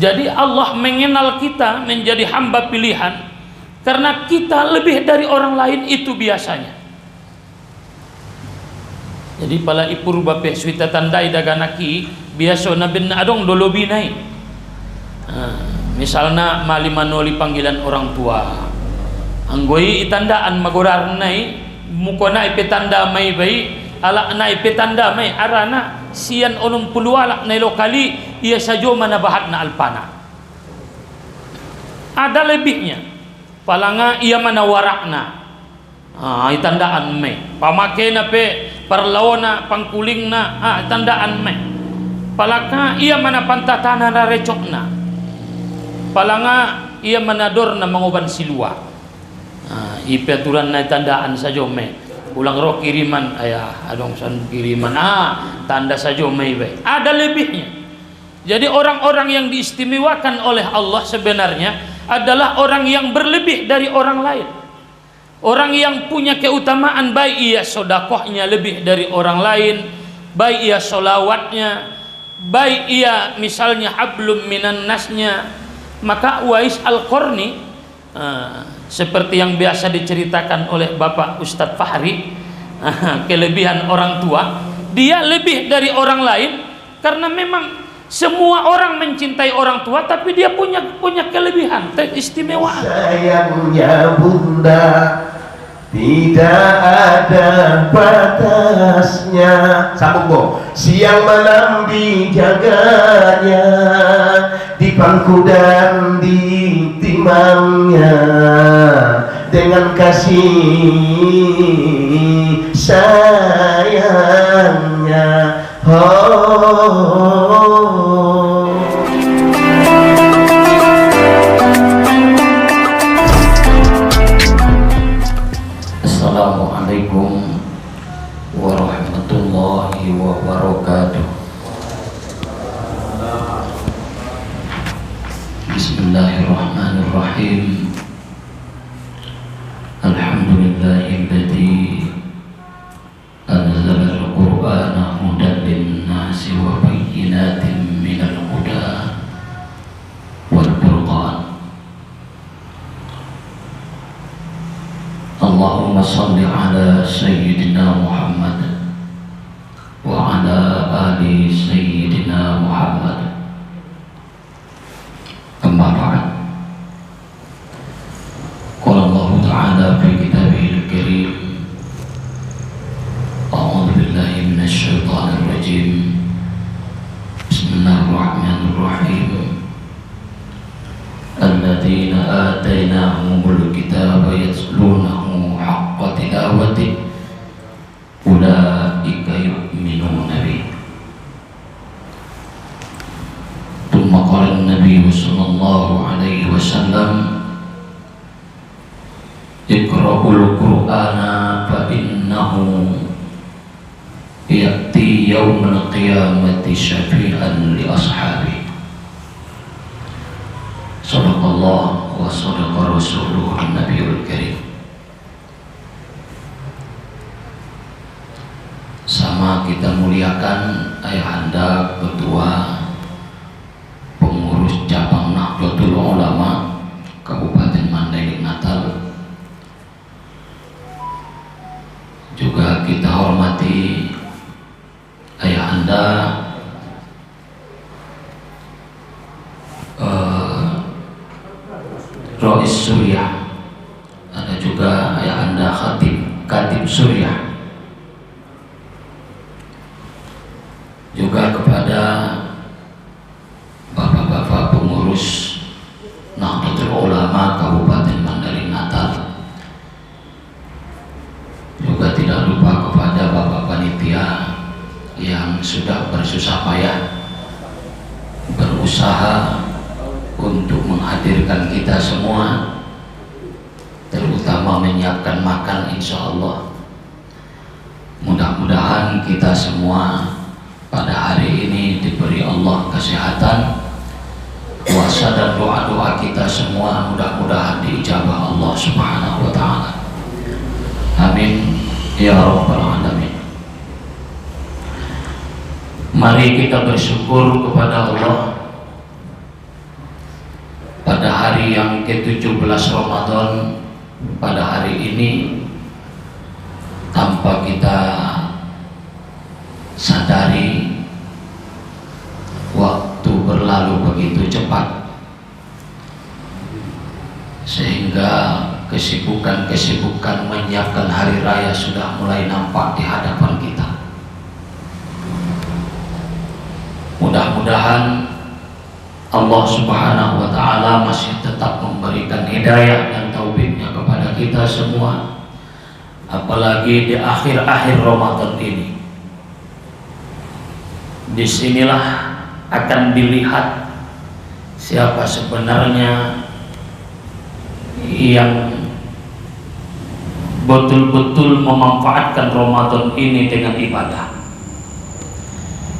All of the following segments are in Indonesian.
Jadi Allah mengenal kita menjadi hamba pilihan karena kita lebih dari orang lain, itu biasanya. Jadi pala ipur bape suita tandai daganaki biasa na ben adong dolo binai. Misalnya mali manoli panggilan orang tua. Anggoi itandaan magorar nai mukona ipetanda mai bai ala na ipetanda mai arana sian onum pulualak nai lokali ia sajo mana bahat na alpana. Ada lebihnya. Palanga ia mana warakna. Itandaan mai. Pamake na pe parlawana pangkulingna tandaan me palaka ia mana pantatana na recokna palanga ia manador na manguban silua ipaturan na tandaan sajo me ulang ro kiriman ayah adong san kiriman tanda sajo me ada lebihnya. Jadi orang-orang yang diistimewakan oleh Allah sebenarnya adalah orang yang berlebih dari orang lain. Orang yang punya keutamaan, baik ia sodakohnya lebih dari orang lain, baik ia solawatnya, baik ia misalnya hablum minan nasnya. Maka Uwais Al-Qarni seperti yang biasa diceritakan oleh Bapak Ustadz Fahri, kelebihan orang tua, dia lebih dari orang lain karena memang semua orang mencintai orang tua, tapi dia punya kelebihan, keistimewaan. Sayangnya bunda tidak ada batasnya. Sambung bo. Siang malam dijaganya, di pangku dan di timangnya, dengan kasih sayangnya. Assalamualaikum warahmatullahi wabarakatuh. Bismillahirrahmanirrahim. Alhamdulillahilladzi anzala al-Qur'ana hudan lin-nasi wa bayyinatin minal huda wal furqan. Allahumma salli ala sayyidina Muhammad wa ala ali sayyidina Muhammad. Amma ba'd. Qala Allah Ta'ala fi kitabihil karim, a'udzu billahi minasy syaithanir rajim. Bismillahirrahmanirrahim. Alladzina atainahumul kitaba yatlunahu haqqa tilawati ulaika yu'minuna bih. Tsumma qala an-nabiy sallallahu alaihi wasallam, iqra'ul qur'ana fa innahu ya'ti yaumal qiyamati syafi'an li ashabihi. Sadaqallah wa sadaqa rasuluhu an-nabiyul karim. Sama kita muliakan ayahanda ketua pengurus cabang Nahdlatul Ulama Kabupaten Mandailing Natal. Juga kita hormati ayahanda Rais Suriah, ada juga ayahanda Khatib Suriah, juga kepada bapak-bapak pengurus Nahdlatul Ulama Kabupaten Mandailing Natal, juga tidak lupa kepada bapak panitia yang sudah bersusah payah berusaha untuk menghadirkan kita semua, terutama menyiapkan makan. Insya Allah mudah-mudahan kita semua pada hari ini diberi Allah kesehatan, puasa dan doa-doa kita semua mudah-mudahan diijabah Allah Subhanahu wa ta'ala. Amin ya rabbal alamin. Mari kita bersyukur kepada Allah yang ke-17 Ramadan pada hari ini, tanpa kita sadari waktu berlalu begitu cepat, sehingga kesibukan-kesibukan menyiapkan hari raya sudah mulai nampak di hadapan kita. Mudah-mudahan Allah Subhanahu wa Ta'ala masih tetap memberikan hidayah dan taufiknya kepada kita semua, apalagi di akhir-akhir Ramadan ini. Disinilah akan dilihat siapa sebenarnya yang betul-betul memanfaatkan Ramadan ini dengan ibadah.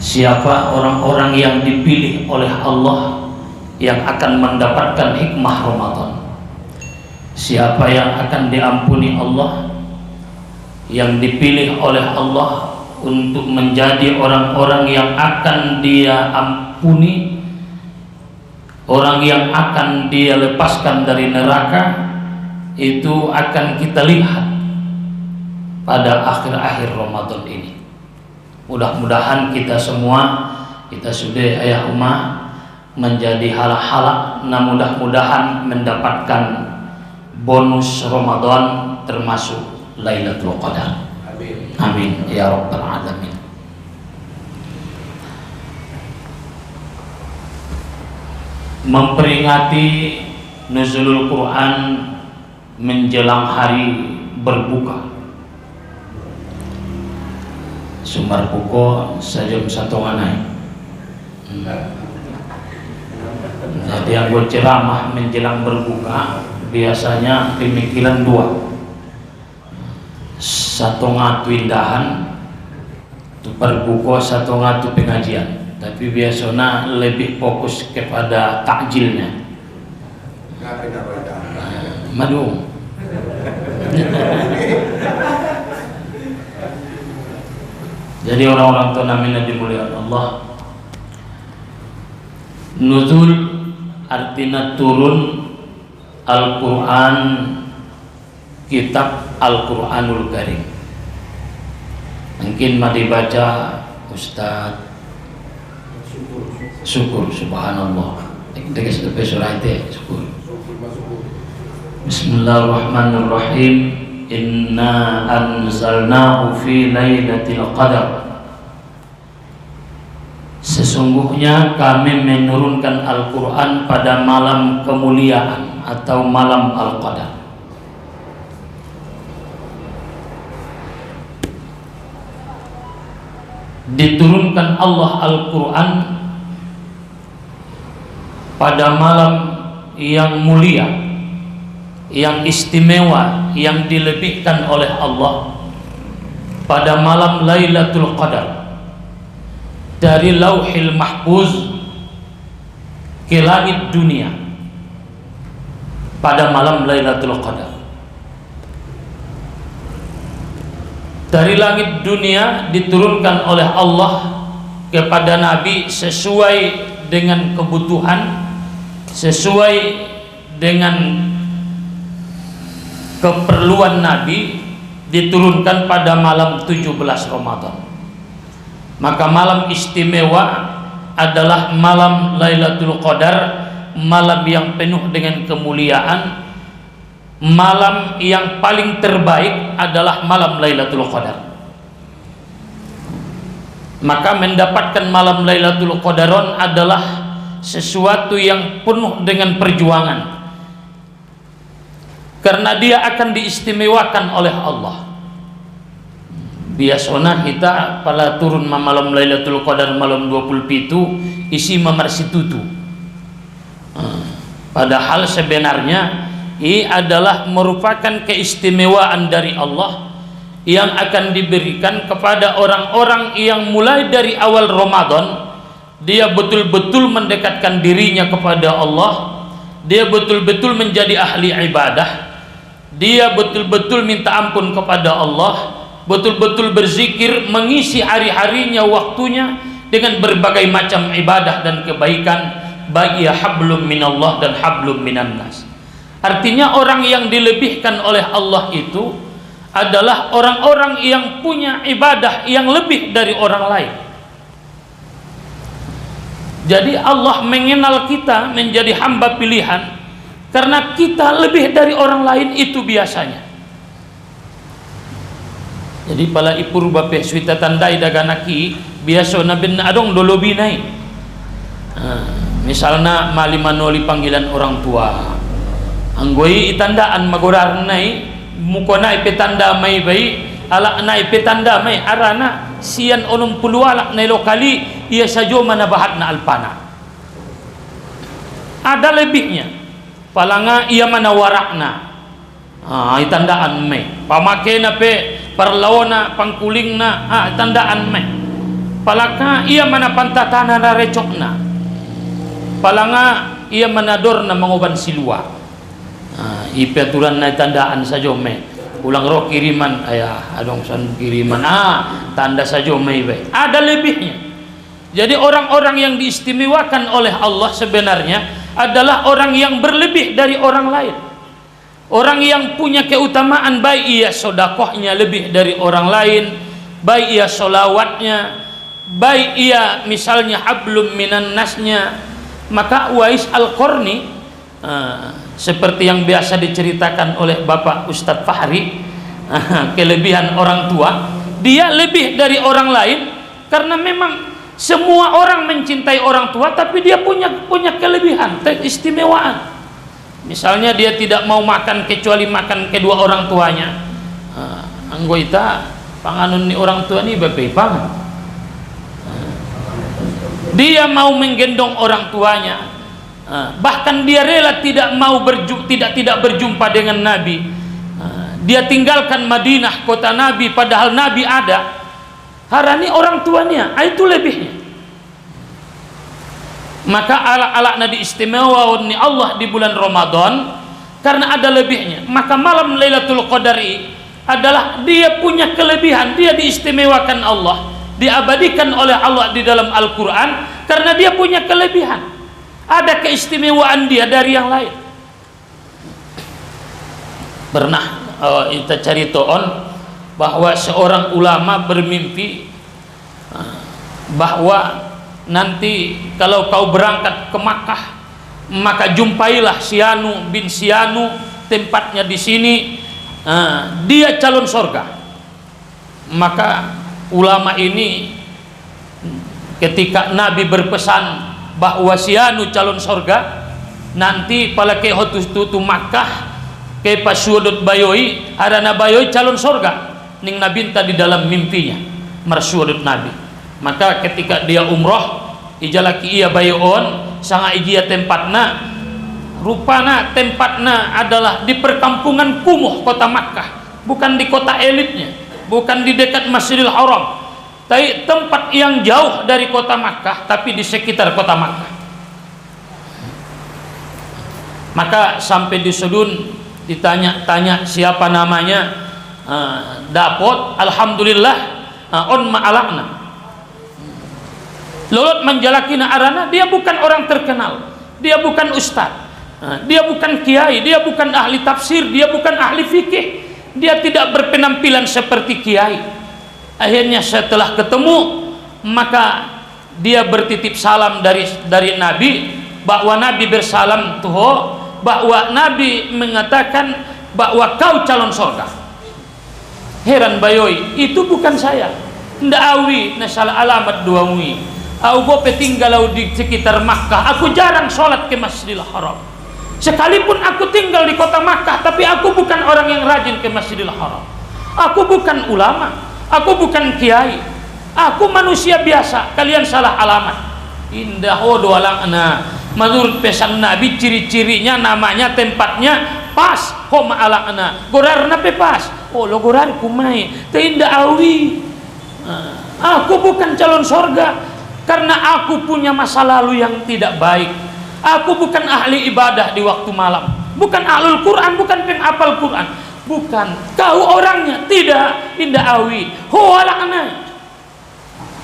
Siapa orang-orang yang dipilih oleh Allah yang akan mendapatkan hikmah Ramadan. Siapa yang akan diampuni Allah, yang dipilih oleh Allah untuk menjadi orang-orang yang akan Dia ampuni, orang yang akan Dia lepaskan dari neraka. Itu akan kita lihat pada akhir-akhir Ramadan ini. Mudah-mudahan kita semua, kita sudah ayah umat menjadi halak-halak, nah mudah-mudahan mendapatkan bonus Ramadan termasuk Lailatul Qadar. Amin. Amin ya rabbal alamin. Memperingati nuzulul Quran menjelang hari berbuka. Sumber buko sajam satu nganai. Jadi yang gue ceramah menjelang berbuka biasanya pemikiran dua. Satu ngatu indahan, tu berbuka, satu ngatu pengajian. Tapi biasanya lebih fokus kepada takjilnya. Madu. Jadi orang-orang tua namanya dimuliakan Allah. Nuzul artinya turun Al-Quran, kitab Al-Quranul Karim. Mungkin mau dibaca Ustaz. Syukur, subhanallah. Tegas tepi surah itu syukur. Bismillahirrahmanirrahim. Inna anzalnahu fi lailatul qadar. Sesungguhnya kami menurunkan Al-Quran pada malam kemuliaan atau malam Al-Qadar. Diturunkan Allah Al-Quran pada malam yang mulia, yang istimewa, yang dilebihkan oleh Allah pada malam Lailatul Qadar, dari Lauhil Mahfuz ke langit dunia pada malam Lailatul Qadar. Dari langit dunia diturunkan oleh Allah kepada Nabi sesuai dengan kebutuhan, sesuai dengan keperluan Nabi, diturunkan pada malam 17 Ramadan. Maka malam istimewa adalah malam Lailatul Qadar, malam yang penuh dengan kemuliaan, malam yang paling terbaik adalah malam Lailatul Qadar. Maka mendapatkan malam Lailatul Qadaron adalah sesuatu yang penuh dengan perjuangan, karena dia akan diistimewakan oleh Allah. Biasanya kita pada turun malam Lailatul Qadar malam 27 isi mamarsi tutu. Padahal sebenarnya ini adalah merupakan keistimewaan dari Allah yang akan diberikan kepada orang-orang yang mulai dari awal Ramadan dia betul-betul mendekatkan dirinya kepada Allah, dia betul-betul menjadi ahli ibadah, dia betul-betul minta ampun kepada Allah, betul-betul berzikir, mengisi hari-harinya, waktunya dengan berbagai macam ibadah dan kebaikan, baik ya hablum minallah dan hablum minan nas. Artinya orang yang dilebihkan oleh Allah itu adalah orang-orang yang punya ibadah yang lebih dari orang lain. Jadi Allah mengenal kita menjadi hamba pilihan karena kita lebih dari orang lain, itu biasanya. Jadi pala ipur bape suita tandai daganaki biasa na ben adong dolo binai. Misalnya mali manoli panggilan orang tua. Anggoi itandaan magorar nai mukona ipetanda mai bai ala na ipetanda mai arana sian onum pulualak nai lokali ia sajo mana bahat na alpana. Ada lebihnya. Palanga ia mana warakna. Itandaan mai. Pamake na pe parlawana pangkulingna tandaan me. Palaka ia mana pantatana na recokna. Palanga ia manador na manguban silua. Ipaturan na tandaan sa me. Ulang ro kiriman ayah adong san kiriman tanda saja me be. Ada lebihnya. Jadi orang-orang yang diistimewakan oleh Allah sebenarnya adalah orang yang berlebih dari orang lain. Orang yang punya keutamaan, baik ia sodakohnya lebih dari orang lain, baik ia solawatnya, baik ia misalnya hablum minan nasnya. Maka Uwais Al-Qarni seperti yang biasa diceritakan oleh Bapak Ustadz Fahri, kelebihan orang tua, dia lebih dari orang lain karena memang semua orang mencintai orang tua, tapi dia punya kelebihan, keistimewaan. Misalnya dia tidak mau makan kecuali makan kedua orang tuanya. Anggota panganun ni orang tua ni bebebang. Dia mau menggendong orang tuanya. Bahkan dia rela tidak mau tidak berjumpa dengan Nabi. Dia tinggalkan Madinah, kota Nabi, padahal Nabi ada. Harani orang tuanya, itu lebihnya. Maka ala-ala nadi istimewa ni Allah di bulan Ramadan karena ada lebihnya. Maka malam Lailatul Qadari adalah dia punya kelebihan, dia diistimewakan Allah, diabadikan oleh Allah di dalam Al-Quran karena dia punya kelebihan. Ada keistimewaan dia dari yang lain. Pernah kita ceritakan bahwa seorang ulama bermimpi bahwa nanti kalau kau berangkat ke Makkah maka jumpailah Sianu bin Sianu, tempatnya di sini, dia calon sorga. Maka ulama ini ketika Nabi berpesan bahwa Sianu calon sorga, nanti pala ke hotus tutu Makkah ke pasudut bayoi harana bayoi calon sorga ning Nabi di dalam mimpinya marsudut Nabi. Maka ketika dia umroh ijalaki ia bayon sanga ijia tempatna, rupana tempatna adalah di perkampungan kumuh kota Makkah, bukan di kota elitnya, bukan di dekat Masjidil Haram, tapi tempat yang jauh dari kota Makkah tapi di sekitar kota Makkah. Maka sampai di sudun ditanya-tanya siapa namanya, dapat alhamdulillah on ma'alakna lolot menjalakina arana. Dia bukan orang terkenal, dia bukan ustaz, dia bukan kiai, dia bukan ahli tafsir, dia bukan ahli fikih, dia tidak berpenampilan seperti kiai. Akhirnya setelah ketemu maka dia bertitip salam dari Nabi, bahwa Nabi bersalam tuh bahwa Nabi mengatakan bahwa kau calon surga. Heran bayoi, itu bukan saya, ndak awi nasal alamat duawi. Aku bope tinggal di sekitar Makkah, aku jarang sholat ke Masjidil Haram. Sekalipun aku tinggal di kota Makkah, tapi aku bukan orang yang rajin ke Masjidil Haram. Aku bukan ulama, aku bukan kiai, aku manusia biasa. Kalian salah alamat. Indah hodo alakna. Menurut pesan Nabi, ciri-cirinya, namanya, tempatnya pas. Homa alakna. Gorar nape pas. Oh lo gorar kumai. Teindah awi. Aku bukan calon sorga karena aku punya masa lalu yang tidak baik. Aku bukan ahli ibadah di waktu malam, bukan ahlul Quran, bukan penghafal Quran, bukan. Kau orangnya tidak, indah awi. Huwalakna.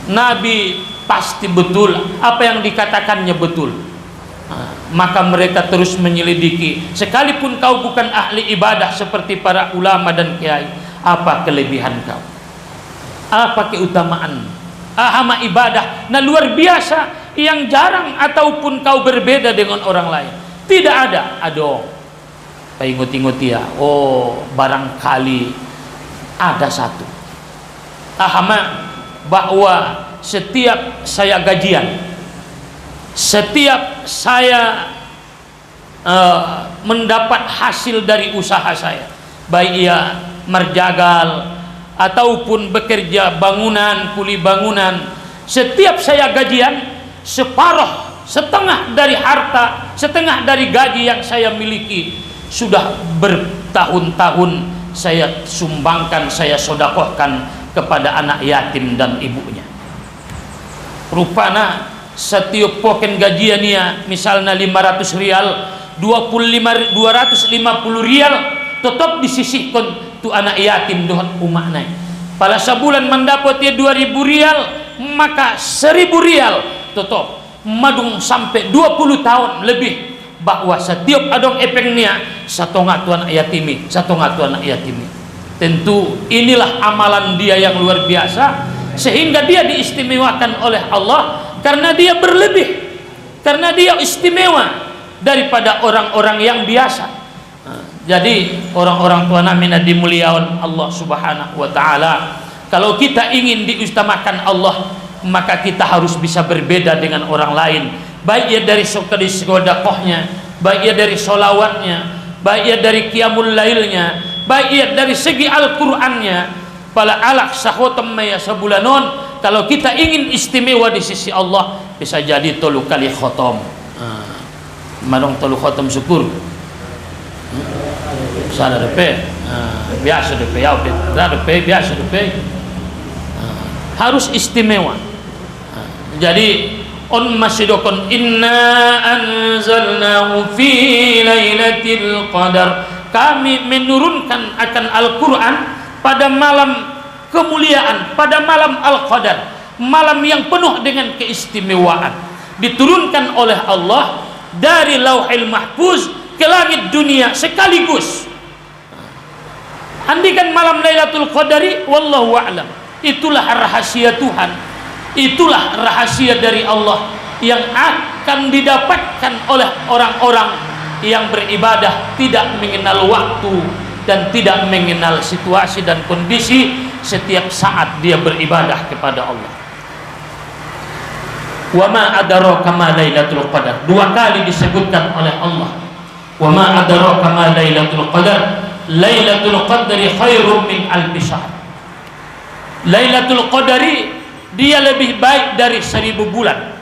Nabi pasti betul, apa yang dikatakannya betul. maka mereka terus menyelidiki. Sekalipun kau bukan ahli ibadah seperti para ulama dan kiai, apa kelebihan kau? Apa keutamaan? Ahama ibadah nah luar biasa yang jarang ataupun kau berbeda dengan orang lain. Tidak ada. Aduh, ingut-inguti ya. Oh, barangkali ada satu. Ahama bahwa setiap saya gajian, setiap saya mendapat hasil dari usaha saya, baik ia merjagal ataupun bekerja bangunan, kuli bangunan, setiap saya gajian, separuh, setengah dari harta, setengah dari gaji yang saya miliki sudah bertahun-tahun saya sumbangkan, saya sodakohkan kepada anak yatim dan ibunya. Rupana setiap poken gajiannya misalnya 500 rial, 250 rial tetap disisihkan tu anak yatim dohon umakna. Pada sebulan mendapat dia 2000 rial, maka 1000 rial tetap madung sampai 20 tahun lebih, bahwa setiap adong epengnya satu ngatu anak yatimi, satu ngatu anak yatimi. Tentu inilah amalan dia yang luar biasa, sehingga dia diistimewakan oleh Allah karena dia berlebih, karena dia istimewa daripada orang-orang yang biasa. Jadi orang-orang tua namina dimuliakan Allah Subhanahu wa taala. Kalau kita ingin diutamakan Allah, maka kita harus bisa berbeda dengan orang lain, baik ia dari sedekahnya, baik ia dari sholawatnya, baik ia dari qiyamul lailnya, baik ia dari segi Al-Qur'annya. Pala alak sahotam maya sebulanon, kalau kita ingin istimewa di sisi Allah, bisa jadi 3 kali khotom. Madong 3 khotom syukur. Sana depe, biasa depe, ya depe, biasa depe. Harus istimewa. Jadi on masyidokon inna anzalnahu fi lailatul qadar. Kami menurunkan akan Al-Quran pada malam kemuliaan, pada malam Al-Qadar, malam yang penuh dengan keistimewaan. Diturunkan oleh Allah dari Lauhil Mahfuz ke langit dunia sekaligus. Andikan malam Lailatul Qadari, wallahu a'lam. Itulah rahasia Tuhan, itulah rahasia dari Allah yang akan didapatkan oleh orang-orang yang beribadah, tidak mengenal waktu dan tidak mengenal situasi dan kondisi. Setiap saat dia beribadah kepada Allah. Wa ma adraka ma Lailatul Qadar, 2 kali disebutkan oleh Allah. Wa ma adraka ma Lailatul Qadar, Lailatul Qadri khairum min alfi syahr. Lailatul Qadri dia lebih baik dari 1000 bulan.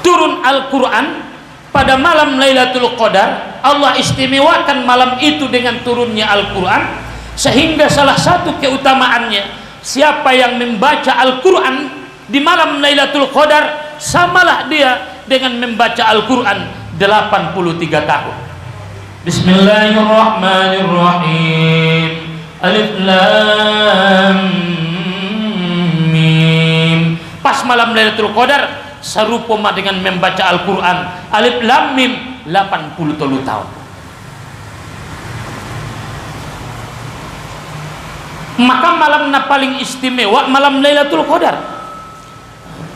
Turun Al-Quran pada malam Lailatul Qadar. Allah istimewakan malam itu dengan turunnya Al-Quran, sehingga salah satu keutamaannya, siapa yang membaca Al-Quran di malam Lailatul Qadar, samalah dia dengan membaca Al-Quran 83 tahun. Bismillahirrahmanirrahim. Alif Lam Mim. Pas malam Lailatul Qadar serupa dengan membaca Al-Quran. Alif Lam Mim 83 tahun. Maka malam paling istimewa malam Lailatul Qadar.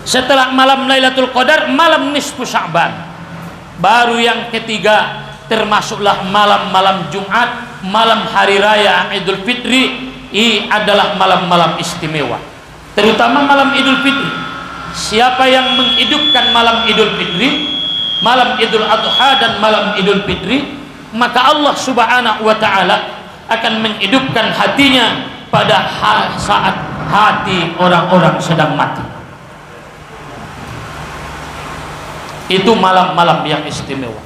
Setelah malam Lailatul Qadar, malam nisfu Sya'ban. Baru yang ketiga termasuklah malam-malam Jumat, malam hari raya Idul Fitri. Ini adalah malam-malam istimewa, terutama malam Idul Fitri. Siapa yang menghidupkan malam Idul Fitri, malam Idul Adha dan malam Idul Fitri, maka Allah Subhanahu wa taala akan menghidupkan hatinya pada saat hati orang-orang sedang mati. Itu malam-malam yang istimewa.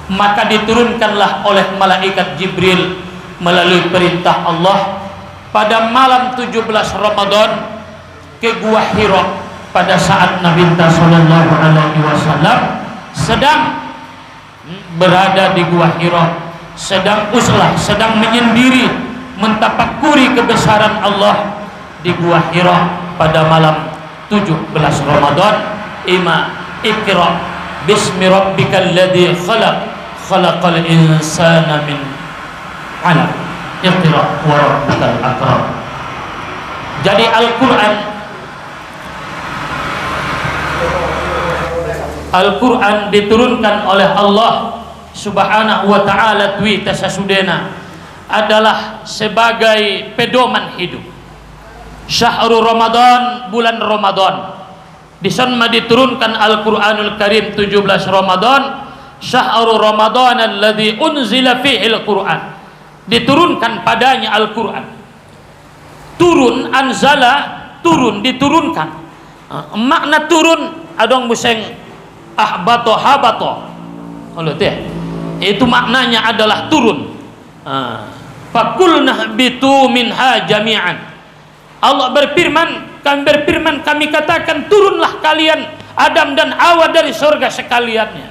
Maka diturunkanlah oleh malaikat Jibril melalui perintah Allah pada malam 17 Ramadan ke Gua Hira, pada saat Nabi sallallahu alaihi wasallam sedang berada di Gua Hira, sedang uslah, sedang menyendiri mentafakuri kebesaran Allah di Gua Hira pada malam 17 Ramadan. Ikra Bismi rabbikal ladzi khalaq, khalaqal insana min 'alaq. Iqra wa rabbukal akram. Jadi Al-Quran diturunkan oleh Allah Subhanahu wa ta'ala twi tasasudena adalah sebagai pedoman hidup. Syahrul Ramadan, bulan Ramadan. Di sana diturunkan Al-Quranul Karim 17 Ramadan. Syahrul Ramadan alladzi unzila fihi Al-Quran. Diturunkan padanya Al-Quran. Turun, anzala, turun, diturunkan. Makna turun adong museng ahbato habato. Itu maknanya adalah turun. Fakulna bitu minha jami'an. Allah berfirman, kami katakan turunlah kalian Adam dan Hawa dari surga sekaliannya.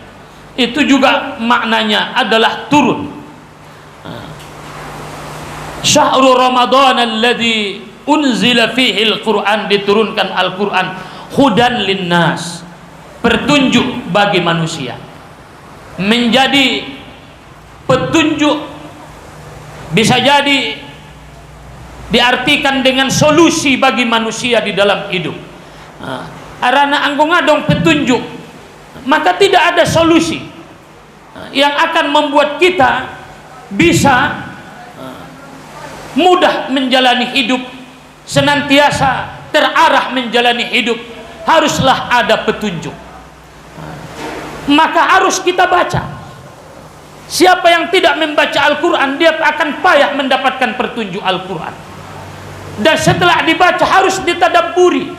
Itu juga maknanya adalah turun. Syahrul Ramadan alladzi unzila fihi al-Quran, diturunkan Al-Quran hudan linnas, petunjuk bagi manusia. Menjadi petunjuk bisa jadi diartikan dengan solusi bagi manusia di dalam hidup. Arana anggung adong petunjuk, maka tidak ada solusi yang akan membuat kita bisa mudah menjalani hidup, senantiasa terarah menjalani hidup. Haruslah ada petunjuk, maka harus kita baca. Siapa yang tidak membaca Al-Quran, dia akan payah mendapatkan petunjuk Al-Quran. Dan setelah dibaca harus ditadabburi.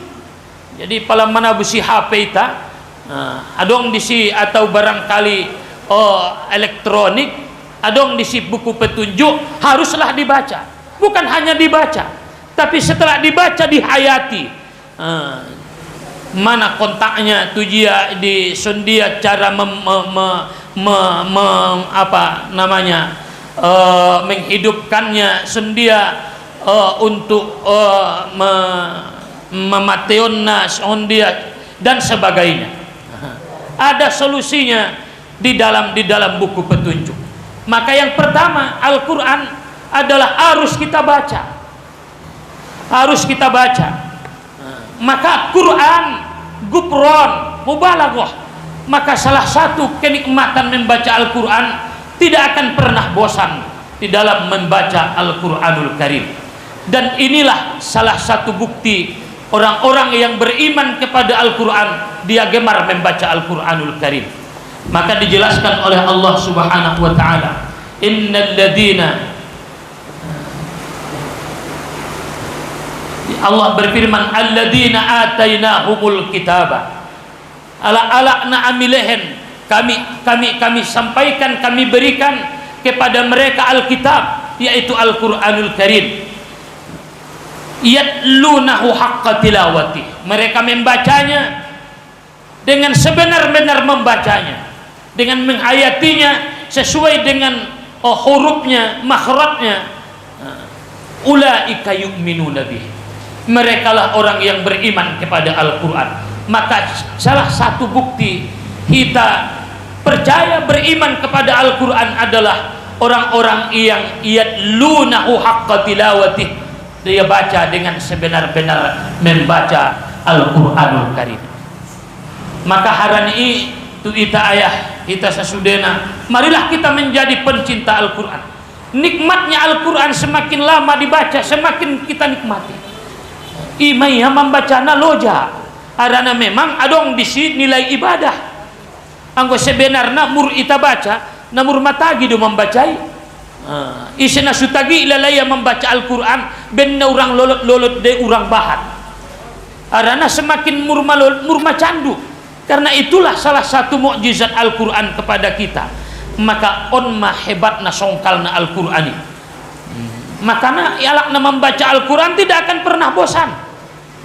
Jadi pala mana busi HP ita adong disi atau barangkali elektronik, adong disi buku petunjuk, haruslah dibaca. Bukan hanya dibaca, tapi setelah dibaca dihayati. Mana kontaknya tujia di sundia cara menghidupkannya sendia untuk memateonna sondia dan sebagainya. Ada solusinya di dalam buku petunjuk. Maka yang pertama, Al-Quran adalah harus kita baca. Maka Quran gufron mubalaghah. Maka salah satu kenikmatan membaca Al-Quran, tidak akan pernah bosan di dalam membaca Al-Quranul Karim. Dan inilah salah satu bukti orang-orang yang beriman kepada Al-Quran, dia gemar membaca Al-Quranul Karim. Maka dijelaskan oleh Allah Subhanahu wa ta'ala, innal ladina, Allah berfirman, alladzina atainahumul kitaba, ala amilehen, kami sampaikan, kami berikan kepada mereka Alkitab, yaitu Al-Quranul Karim. Yatlunahu haqqa tilawati, mereka membacanya dengan sebenar-benar membacanya, dengan menghayatinya sesuai dengan hurufnya, makhrajnya. Ulaika yu'minuna bih, merekalah orang yang beriman kepada Al-Quran. Maka salah satu bukti kita percaya beriman kepada Al-Quran adalah orang-orang yang yatlunahu haqqa tilawati, dia baca dengan sebenar-benar membaca Al-Quranul Karim. Maka hari ini ita ayah kita sesudena, marilah kita menjadi pencinta Al-Quran. Nikmatnya Al-Quran semakin lama dibaca semakin kita nikmati. Imaiha membacana loja, arana memang adong disi nilai ibadah. Anggo sebenarnya mur ita baca, namur matagi do membacai. Isena sutagi ilalaya membaca Al-Quran, benna orang lolot de orang bahat. Arana semakin murma candu. Karena itulah salah satu mukjizat Al-Quran kepada kita. Maka onma hebatna songkalna Al-Qur'ani. Makanya ialakna membaca Al-Quran tidak akan pernah bosan.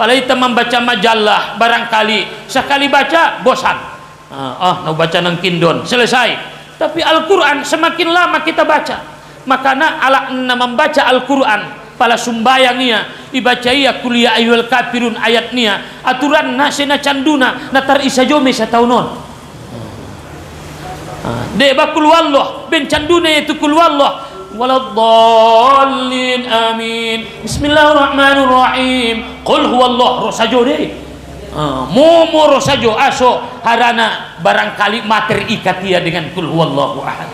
Kalau kita membaca majalah, barangkali sekali baca bosan. Nak baca nang kindon selesai. Tapi Al-Quran semakin lama kita baca, makanya alakna membaca Al-Quran pala sumbayangnya dibaca ia kuliah ayyuhal kafirun ayatnya aturan na sena canduna natar isa jome sa taunon. Deba kul wallah bencanduna itu kul wallah waladdallin amin. Bismillahirrahmanirrahim. Qul huwallah rosajo deh. Momo rosajo aso harana barangkali materi ikatia dengan kul huwallahu ahad.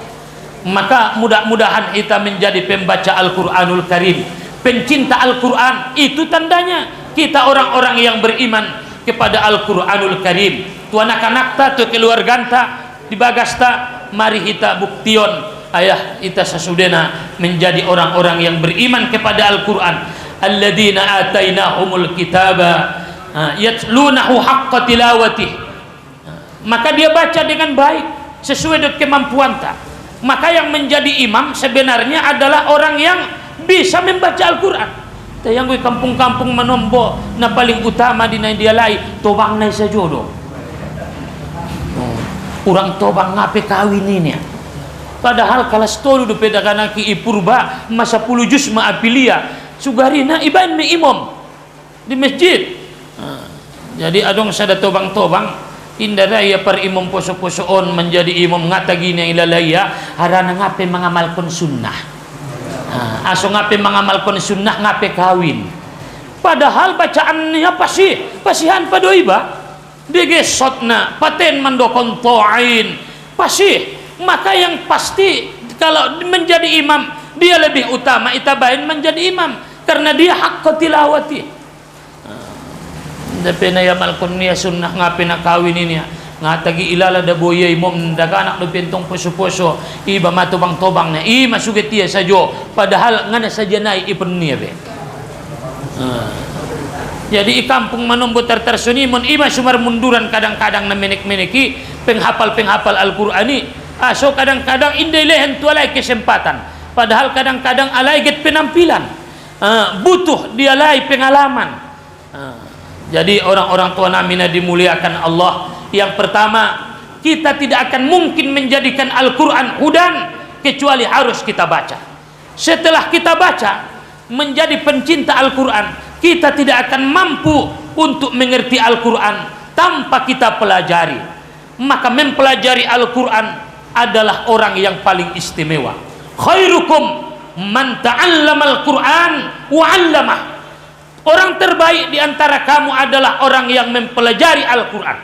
Maka mudah-mudahan kita menjadi pembaca Al-Qur'anul Karim, pencinta Al-Qur'an. Itu tandanya kita orang-orang yang beriman kepada Al-Qur'anul Karim. Tu anak-anak ta tu keluarganta di bagasta mari kita buktion ayah kita sasudena menjadi orang-orang yang beriman kepada Al-Qur'an. Alladzina atainahumul kitaba yatlunahu haqqa tilawatih. Maka dia baca dengan baik sesuai dengan kemampuan ta. Maka yang menjadi imam sebenarnya adalah orang yang bisa membaca Al-Qur'an. Yang gue kampung-kampung menombo na paling utama di dia lai tobang nai sajodo. Orang tobang ngape kawin ini ya. Padahal kalau stolu do pedakan ki ipurba masa 10 juz ma apilia sugarina ibain me imam di masjid. Jadi adong sada tobang-tobang indara ya per imam poso-posoon menjadi imam ngata gini ilalaya harana ngape mengamalkan sunnah. Aso ngape mengamalkan sunnah ngape kawin. Padahal bacaannya pasihan padoi ba degesotna paten mandokon to'ain pasih. Maka yang pasti kalau menjadi imam dia lebih utama itabain menjadi imam karena dia hak tilawati. Tapi na yamalkon niya sunnah ngape nak kawin ini ya ngatagi ilala da boya imam daga anak do pentong poso-poso iba matobang-tobang na masuget dia sajo padahal ngana saja nai ipun niya be. Jadi kampung manombo tersunimon ima sumar munduran kadang-kadang na menek-meneki penghafal Al-Qur'ani aso kadang-kadang indai lehen tualai kesempatan padahal kadang-kadang alai get penampilan butuh dia lai pengalaman. Jadi orang-orang tua namina dimuliakan Allah. Yang pertama, kita tidak akan mungkin menjadikan Al-Qur'an hudan kecuali harus kita baca. Setelah kita baca menjadi pencinta Al-Qur'an, kita tidak akan mampu untuk mengerti Al-Qur'an tanpa kita pelajari. Maka mempelajari Al-Qur'an adalah orang yang paling istimewa. Khairukum man ta'allamal Qur'an wa 'allamah. Orang terbaik di antara kamu adalah orang yang mempelajari Al-Qur'an.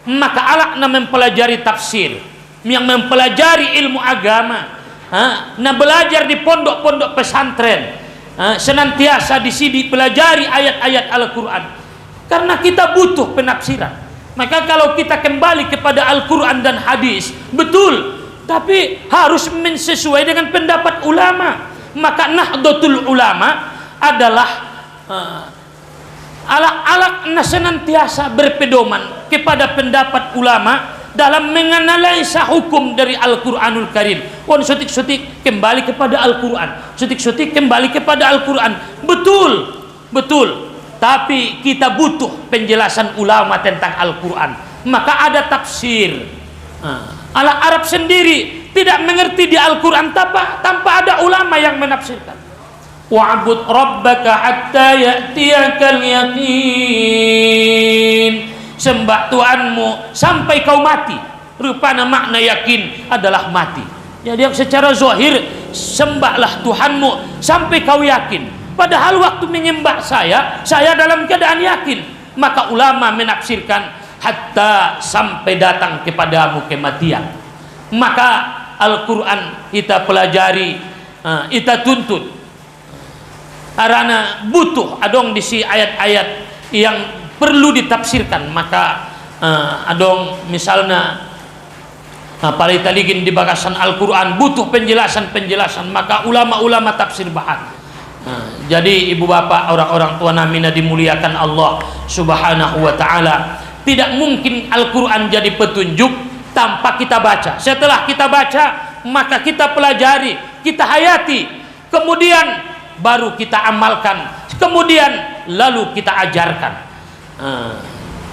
Maka alakna mempelajari tafsir, yang mempelajari ilmu agama, nah belajar di pondok-pondok pesantren, senantiasa disidik pelajari ayat-ayat Al-Qur'an. Karena kita butuh penafsiran. Maka kalau kita kembali kepada Al-Qur'an dan hadis, betul, tapi harus sesuai dengan pendapat ulama. Maka nahdlatul ulama adalah alak-alak senantiasa berpedoman kepada pendapat ulama dalam menganalisa hukum dari Al-Qur'anul Karim. Sutik-sutik kembali kepada Al-Qur'an, sutik-sutik kembali kepada Al-Qur'an. Betul. Tapi kita butuh penjelasan ulama tentang Al-Qur'an. Maka ada tafsir. Alak Arab sendiri tidak mengerti di Al-Qur'an tanpa ada ulama yang menafsirkan. Wa'bud rabbaka hatta ya'tiyakal yaqin. Sembah Tuhanmu sampai kau mati. Rupanya makna yakin adalah mati. Jadi secara zahir sembahlah Tuhanmu sampai kau yakin. Padahal waktu menyembah saya dalam keadaan yakin. Maka ulama menafsirkan hatta sampai datang kepadamu kematian. Maka Al-Qur'an kita pelajari, kita tuntut. Karena butuh adong di si ayat-ayat yang perlu ditafsirkan. Maka adong misalnya paling taligin di bagasan Al-Qur'an butuh penjelasan. Maka ulama-ulama tafsir bahan. Jadi ibu bapak orang-orang tua namina dimuliakan Allah subhanahu wa ta'ala. Tidak mungkin Al-Qur'an jadi petunjuk tanpa kita baca. Setelah kita baca maka kita pelajari, kita hayati, kemudian baru kita amalkan, kemudian lalu kita ajarkan.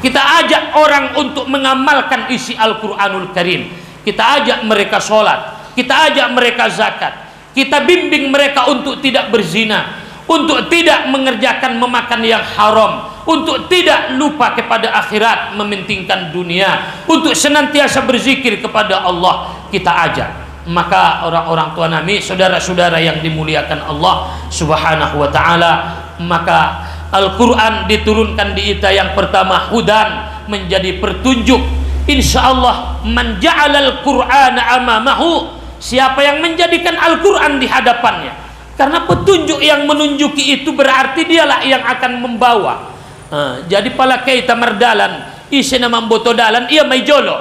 Kita ajak orang untuk mengamalkan isi Al-Qur'anul Karim. Kita ajak mereka sholat, kita ajak mereka zakat, kita bimbing mereka untuk tidak berzina, untuk tidak mengerjakan memakan yang haram, untuk tidak lupa kepada akhirat, mementingkan dunia, untuk senantiasa berzikir kepada Allah. kita ajak. Maka orang-orang tua nami, saudara-saudara yang dimuliakan Allah Subhanahu wa taala, maka Al-Quran diturunkan di kita yang pertama hudan, menjadi petunjuk. Insyaallah man ja'alal Qur'ana amamahu, siapa yang menjadikan Al-Quran di hadapannya, karena petunjuk yang menunjuki itu berarti dialah yang akan membawa. Jadi pala kita merdalan isina mamboto dalan ia may jolo,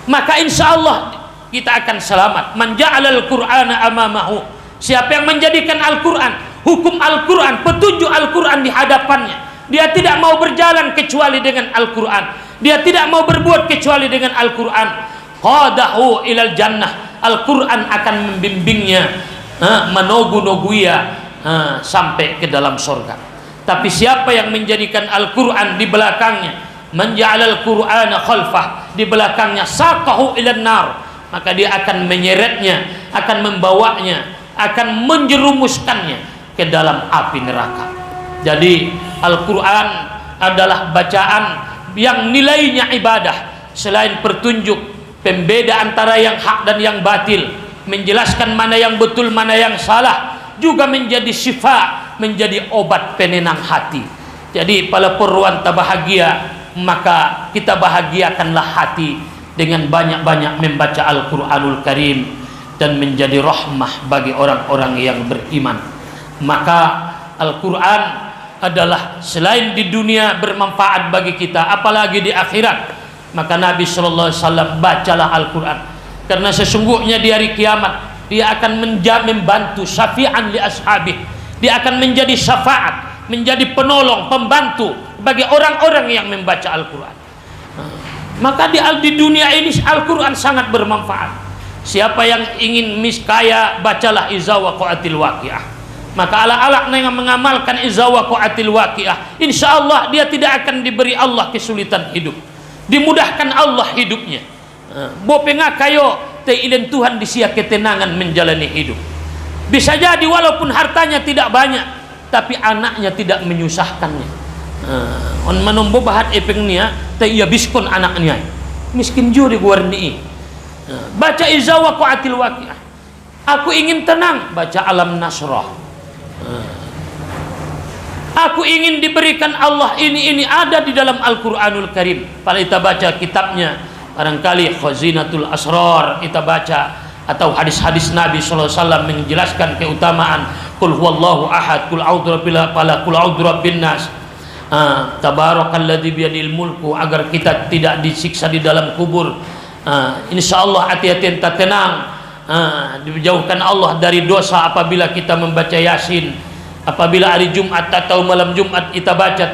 maka insyaallah kita akan selamat. Man ja'alal Qur'ana amamahu, siapa yang menjadikan Al-Quran, hukum Al-Quran, petunjuk Al-Quran di hadapannya, dia tidak mau berjalan kecuali dengan Al-Quran, dia tidak mau berbuat kecuali dengan Al-Quran, qadahu ilal jannah, Al-Quran akan membimbingnya, menogu-noguia sampai ke dalam surga. Tapi siapa yang menjadikan Al-Quran di belakangnya, menja'alal Qur'ana khalfah, di belakangnya, saqahu ilan nar, maka dia akan menyeretnya, akan membawanya, akan menjerumuskannya ke dalam api neraka. Jadi Al-Quran adalah bacaan yang nilainya ibadah, selain petunjuk, pembeda antara yang hak dan yang batil, menjelaskan mana yang betul, mana yang salah, juga menjadi syifa, menjadi obat penenang hati. Jadi pada perruan bahagia, maka kita bahagiakanlah hati dengan banyak-banyak membaca Al-Quranul Karim dan menjadi rahmah bagi orang-orang yang beriman. Maka Al-Quran adalah selain di dunia bermanfaat bagi kita, apalagi di akhirat. Maka Nabi SAW, bacalah Al-Quran, karena sesungguhnya di hari kiamat dia akan membantu syafi'an li ashabih, dia akan menjadi syafaat, menjadi penolong, pembantu bagi orang-orang yang membaca Al-Quran. Maka di dunia ini Al-Quran sangat bermanfaat. Siapa yang ingin miskaya, bacalah Iza Waqa'atil Waqi'ah. Maka ala-ala yang mengamalkan Iza Waqa'atil Waqi'ah, insyaallah dia tidak akan diberi Allah kesulitan hidup, dimudahkan Allah hidupnya. Bopenga kayo teilen Tuhan disia ketenangan menjalani hidup. Bisa jadi walaupun hartanya tidak banyak, tapi anaknya tidak menyusahkannya. On manombo bahat epengnya te ia biskon anaknya miskin juri guarni. Baca Iza Waqa'atil Waqi'ah. Aku ingin tenang, baca Alam Nasrah. Aku ingin diberikan Allah ini ada di dalam Al-Quranul Karim. Kalau kita baca kitabnya, barangkali Khazinatul Asrar kita baca, atau hadis-hadis Nabi SAW menjelaskan keutamaan Qul huwallahu ahad, Qul a'udzu birabbil falaq, Qul a'udzu birabbin nas, Tabarakalladzi biyadil mulku, agar kita tidak disiksa di dalam kubur. Insyaallah hati-hati kita tenang, dijauhkan Allah dari dosa apabila kita membaca Yasin. Apabila hari Jumat atau malam Jumat kita baca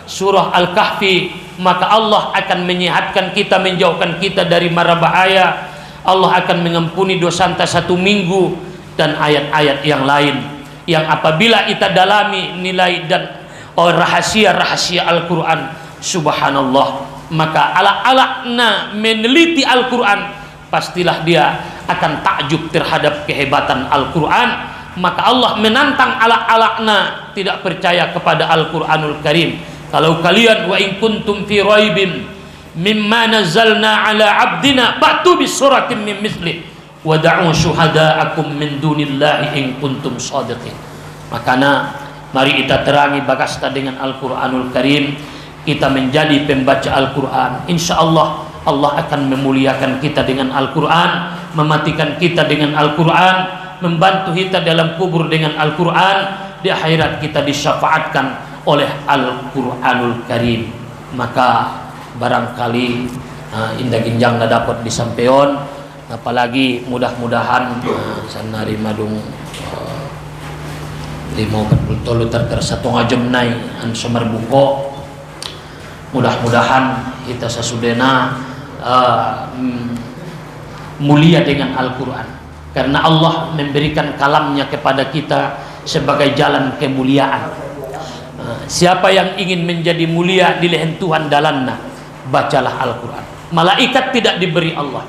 surah Al-Kahfi, maka Allah akan menyehatkan kita, menjauhkan kita dari mara bahaya. Allah akan mengampuni dosa anta 1 minggu, dan ayat-ayat yang lain yang apabila kita dalami nilai dan rahasia-rahasia Al-Quran, subhanallah, maka ala-alakna meneliti Al-Quran, pastilah dia akan takjub terhadap kehebatan Al-Quran. Maka Allah menantang ala-alakna tidak percaya kepada Al-Quranul Karim. Kalau kalian wa in kuntum fi raibin mimma nazzalna ala abdina fa'tu bi suratin min mithlih wa da'u syuhada'akum min dunillahi in kuntum shadiqin. Makanya mari kita terangi bagasta dengan Al-Quranul Karim, kita menjadi pembaca Al-Quran. Insyaallah Allah akan memuliakan kita dengan Al-Quran, mematikan kita dengan Al-Quran, membantu kita dalam kubur dengan Al-Quran, di akhirat kita disyafaatkan oleh Al-Quranul Karim. Maka barangkali indah ginjang dapat disampaikan, apalagi mudah-mudahan sanari madung lima betul terkera 1 jam nai an somar buko. Mudah-mudahan kita sesudena mulia dengan Al-Quran, karena Allah memberikan kalamnya kepada kita sebagai jalan kemuliaan. Siapa yang ingin menjadi mulia di lehen Tuhan dalanna, bacalah Al-Quran. Malaikat tidak diberi Allah.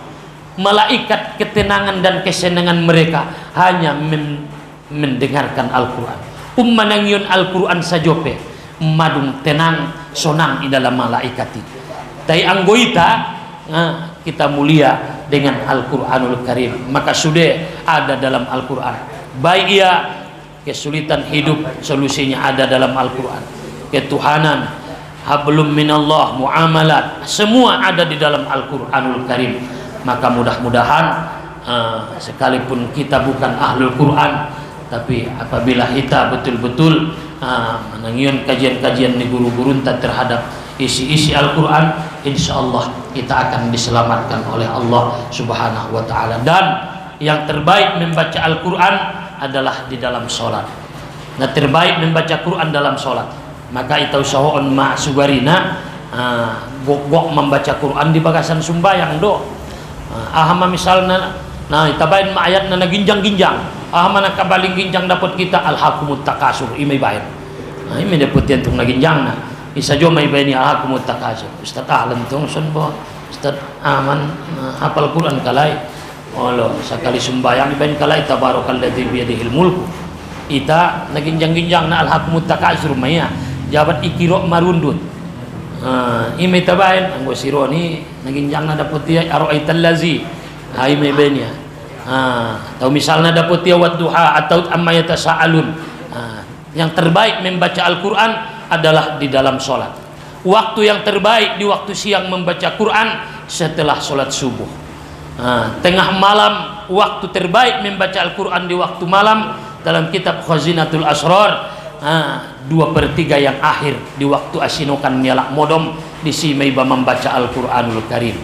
Malaikat ketenangan dan kesenangan mereka hanya mendengarkan Al-Quran. Ummanangyun Al-Quran sajope madung tenang sonang di dalam malaikati. Tai anggoita kita mulia dengan Al-Quranul Karim. Maka sudah ada dalam Al-Quran. Baik ia kesulitan hidup, solusinya ada dalam Al-Quran. Ketuhanan, hablum minallah, muamalat, semua ada di dalam Al-Quranul Karim. Maka mudah-mudahan sekalipun kita bukan ahlul Quran, tapi apabila kita betul-betul menangian kajian-kajian di guru-guru terhadap isi-isi Al-Quran, insyaallah kita akan diselamatkan oleh Allah Subhanahu wa ta'ala. Dan yang terbaik membaca Al-Quran adalah di dalam sholat. Nah, terbaik membaca Quran dalam sholat. Maka kita usahakan ma'sugarina gok-gok membaca Quran di bagasan sumbayang do. Ahama misalnya, nah tabain ayat na ginjang-ginjang. Ahama na kabaling ginjang dapat kita alhaqumut takasur imay bayan. Nah, ini dapat yang tung ginjang na. Isa jo may bayani alhaqumut takasur. Ustaz ahlan tong sunbo. Ustaz aman hafal Quran kalay. Allah sekali sumbayang ibain kalay tabarakalladzi biyadihil mulku. Ita naginjang-ginjang na alhaqumut takasur maya. Jabat ikiro marundut. Imay tabain anggo sironi naginjang na dapat dia ara'aital lazi. Hai may benya. Atau misalnya dapat dia wadduha atau amma yatasaalun. Yang terbaik membaca Al-Quran adalah di dalam sholat. Waktu yang terbaik di waktu siang membaca Quran setelah sholat subuh. Tengah malam waktu terbaik membaca Al-Quran di waktu malam dalam kitab Khazinatul Asrar. 2/3 yang akhir di waktu asinokan nyalak modom di simaiba membaca Al-Quranul Karim.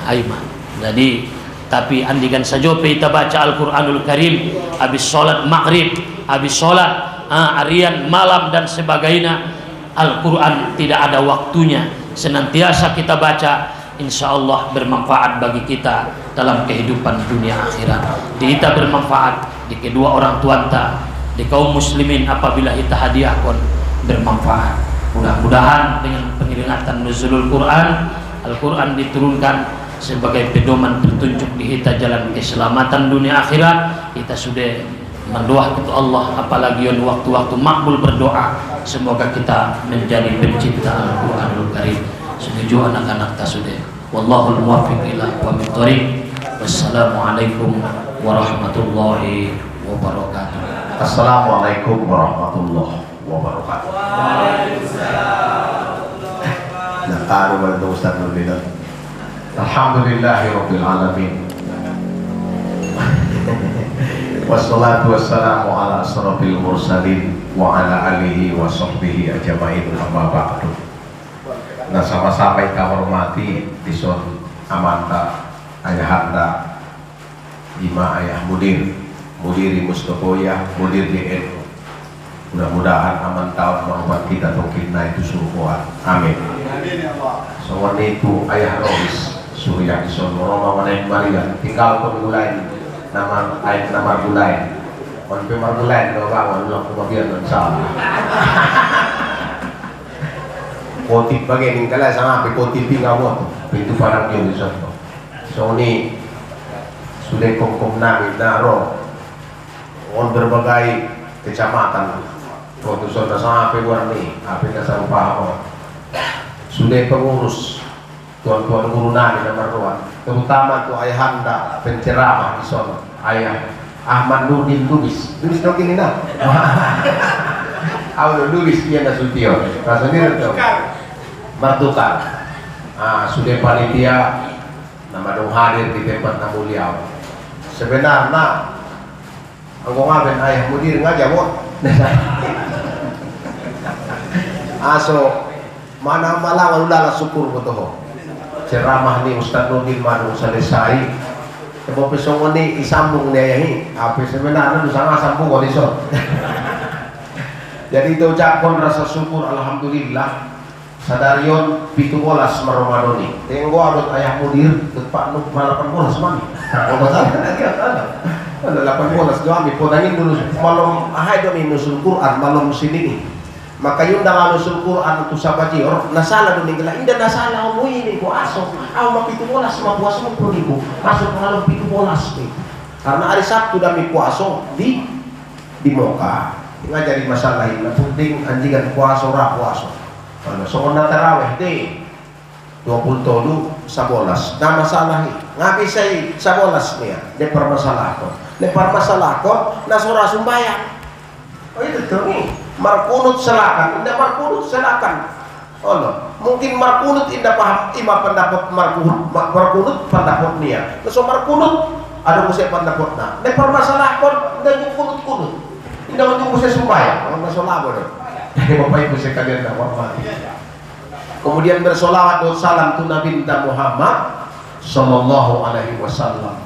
Aima. Jadi tapi andikan saja kita baca Al-Quranul Karim habis sholat maghrib, habis sholat arian malam dan sebagainya. Al-Quran tidak ada waktunya, senantiasa kita baca, insya Allah bermanfaat bagi kita dalam kehidupan dunia akhirat. Kita bermanfaat di kedua orang tua kita, di kaum muslimin apabila kita hadiah kon bermanfaat. Mudah-mudahan dengan pengeringatan nuzulul Quran, Al-Quran diturunkan sebagai pedoman petunjuk di kita jalan keselamatan dunia akhirat. Kita sudah mendoa kepada Allah, apalagi yang waktu-waktu makbul berdoa, semoga kita menjadi pencinta Al-Quranul Karim. Setuju anak-anak tak sudah. Wallahul muwaffiq ila aqwamit thoriq. Wassalamualaikum warahmatullahi wabarakatuh. Assalamualaikum warahmatullahi wabarakatuh. Nah, taruh pada Ustaz Nurul. Alhamdulillahirabbil alamin. Wassalatu wassalamu ala asrofil mursalin wa ala alihi wa sahbihi ajma'in, amma ba'du. Nah, sama-sama kita hormati Tison Amanda, Ayahanda, Ima Ayah Mudir, Mudiri Mustokoya, Mudir DN. Mudah-mudahan aman tahun merupakan kita tongkina itu suruhan. Amin. Soalnya itu Ayah Rohis Surya Ison Roma Manen Maria tinggal pemulain nama ayat nama gulain. On pemulain kalau kawan ulang kemudian salah. Kotip bagian kala sama api kotip tinggal waktu pintu parang dia Ison. So ini sudah kom nami naro on berbagai kecamatan waktu sudah sampai warni api kasar paham sudah pengurus tuan-tuan guru nami nomor 2, terutama tu ayahanda penceramah Ison ayah Ahmad Nurdin Lubis dok ini nak awal Lubis dia Nasution rasanya itu bertukar sudah panitia nama dong hadir di tempat tamu beliau. Sebenarnya aku ngaben ayah mudir ngajak buat aso mana malang udahlah syukur betul ceramah ni Ustaz Nurdin manu selesai sebab pesong ni isambung dia ini apa sebenarnya tu sangat sambung kau disor. Jadi kita ucapkan rasa syukur alhamdulillah sadarion 17 Ramadan. Tengok abot ayah mudir tepat nuk 18 mami. Kalau masalah ada 18 kami potangin dulu malam ahad kami nusul Quran malam sini ni. Maka yung dalam nusul Quran tu sabaji or nasala dulu nila indah nasala mo ini ko aso. Aw mapitubolas mapuaso mo prodigo. Masuk malam 17 ni. Karena hari Sabtu kami puaso di Moka. Ngajari masalah ini penting anjingan puaso ra puaso. So na tarawih di 20 tolu sabolas. Nah masalah ngabi say sabolas niya. De permasalah ko na sura sumbayang. Oh itu tuh nih. Markunut selakan, indah markunut selakan. Oh no. Mungkin markunut indah paham ima pendapat markunut pendapat niya. So markunut ada musik pendapat na. De permasalah ko indah yung kunut. Indah yung musik sumbayang. Kalau masalah bodoh. Jadi bapak ibu sekalian tak hormati. Kemudian bersolawat dan salam tu Nabi Muhammad sallallahu alaihi wasallam.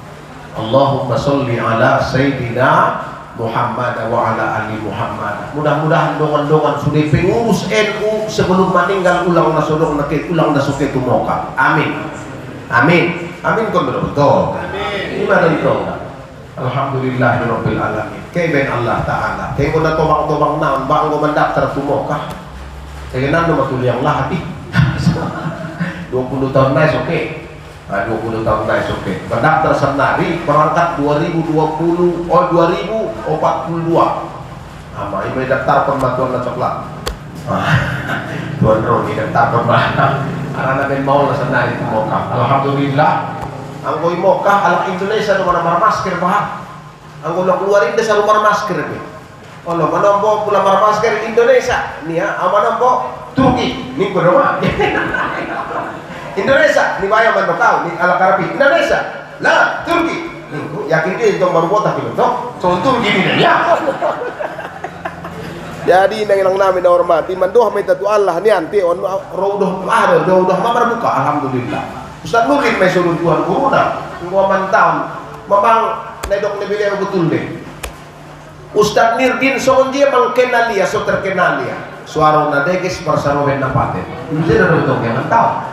Allahumma sholli ala sayyidina Muhammad wa ala ali Muhammad. Mudah-mudahan dongan-dongan sudah pengurus NU sebelum meninggal ulang nasodong ulang nasuke tumoka. Amin. Amin. Amin kon betul. Amin. Iman itu. Alhamdulillahirabbil alamin. Keben Allah taala. Kay mo na tobang-tobang naon ba ang mendaftar tumoka. Kaya nando matuli ang lahat 20 tahun na oke. 20 tahun na oke. Mendaftar senari berangkat 2042. Ama ibu daftar pembantuan na coklat. Tuan Roni daftar pembantuan. Karena ben mau na senari tumoka. Alhamdulillah. Ang koy moka alang Indonesia no mana masker bah. Ang ulo keluarin desa rumah masker ni. Ono manombo pula masker Indonesia. Nia amanombo Turki ni berapa? Indonesia ni bayar mandokau ni ala karapi Indonesia. Lah Turki. Ni yakin dia itu baru botak itu toh. So Turki ni ya. Jadi nang namin na hormati mandoh may tatu Allah ni anti on rodoh mamar buka alhamdulillah. Ustaz Nurdin may sulod tuan corona. Ngwa mantaon mamang naidok ni beliau betul deh. Ustaz Nurdin soon dia mangkenalia so terkenalia. Suara nadeges persarowen na paten. Hindi na rin itong yaman tao.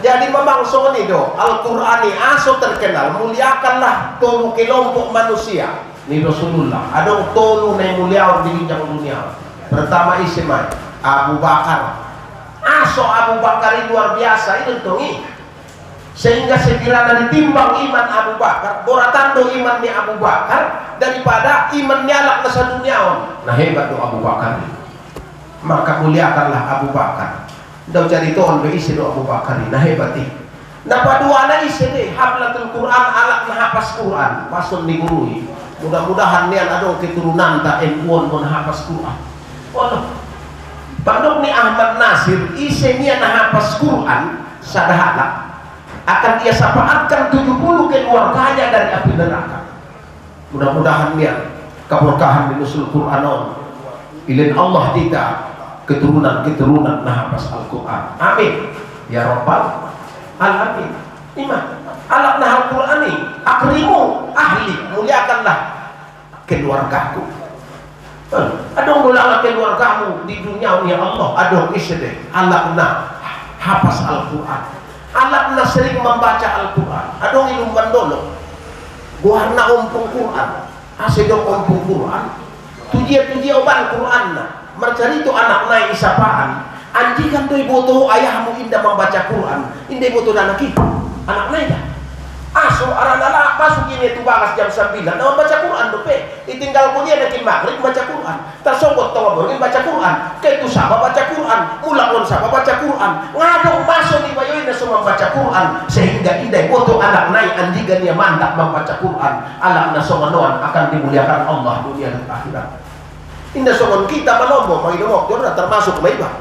Jadi memang soon itu Al-Qur'ani aso terkenal. Muliakanlah tolu kelompok manusia. Ni Rasulullah. Adong tolu na mulia di bincang dunia. Pertama isimay Abu Bakar. Aso Abu Bakar itu luar biasa itu tongi. Sehingga sekiranya ditimbang iman Abu Bakar, boratando iman ni Abu Bakar daripada iman nyalak nasa dunia. Nah hebat tuh Abu Bakar. Maka muliakanlah Abu Bakar. Daw cari toon be isi do Abu Bakar. Nah hebat nih. Nah padua na isi deh haflatul Quran alak na hafaz Quran masun digurui. Mudah-mudahan nian adong keturunan ta enkuon mon hafaz Quran. Oh Padok ni Ahmad Nasir isi nian na hafaz Quran sadahala akan dia syafaatkan 70 keluarganya dari api neraka. Mudah-mudahan dia keberkahan di nusul Quranon. Ilin Allah kita keturunan nahafaz Al-Quran. Amin. Ya Rabbal Alamin. Iman. Alat nahal Qurani. Akrimu ahli. Muliakanlah keluargaku. Adong dolang keluargamu di dunia ya Allah. Adong isede. Alat nah hafaz Al-Quran. Alat na sering membaca Al-Quran. Adong ilum bandolo. Buahna ompong Quran. Asedong ompong Quran. Tuji oban Quran na. Mercari itu anak naik isapaan. Anjikan doi boto ayahmu indah membaca Quran. Indah boto anak kita. Anak naik dah. Aso aranala masuk ini itu bagas jam 9. Nah membaca Quran dope. Ditinggal kuliah nanti maghrib baca Quran. Tersongkot tawa borgin baca Quran. Kaitu sama baca Quran. Mulakon sama baca Quran. Ngadong masuk di bayoin semua membaca Quran. Sehingga indah boto anak naik anjikan dia mantap membaca Quran. Anak nasomanoan akan dimuliakan Allah dunia dan akhirat. Indah songon kita manombo maginomok jorna termasuk maiba.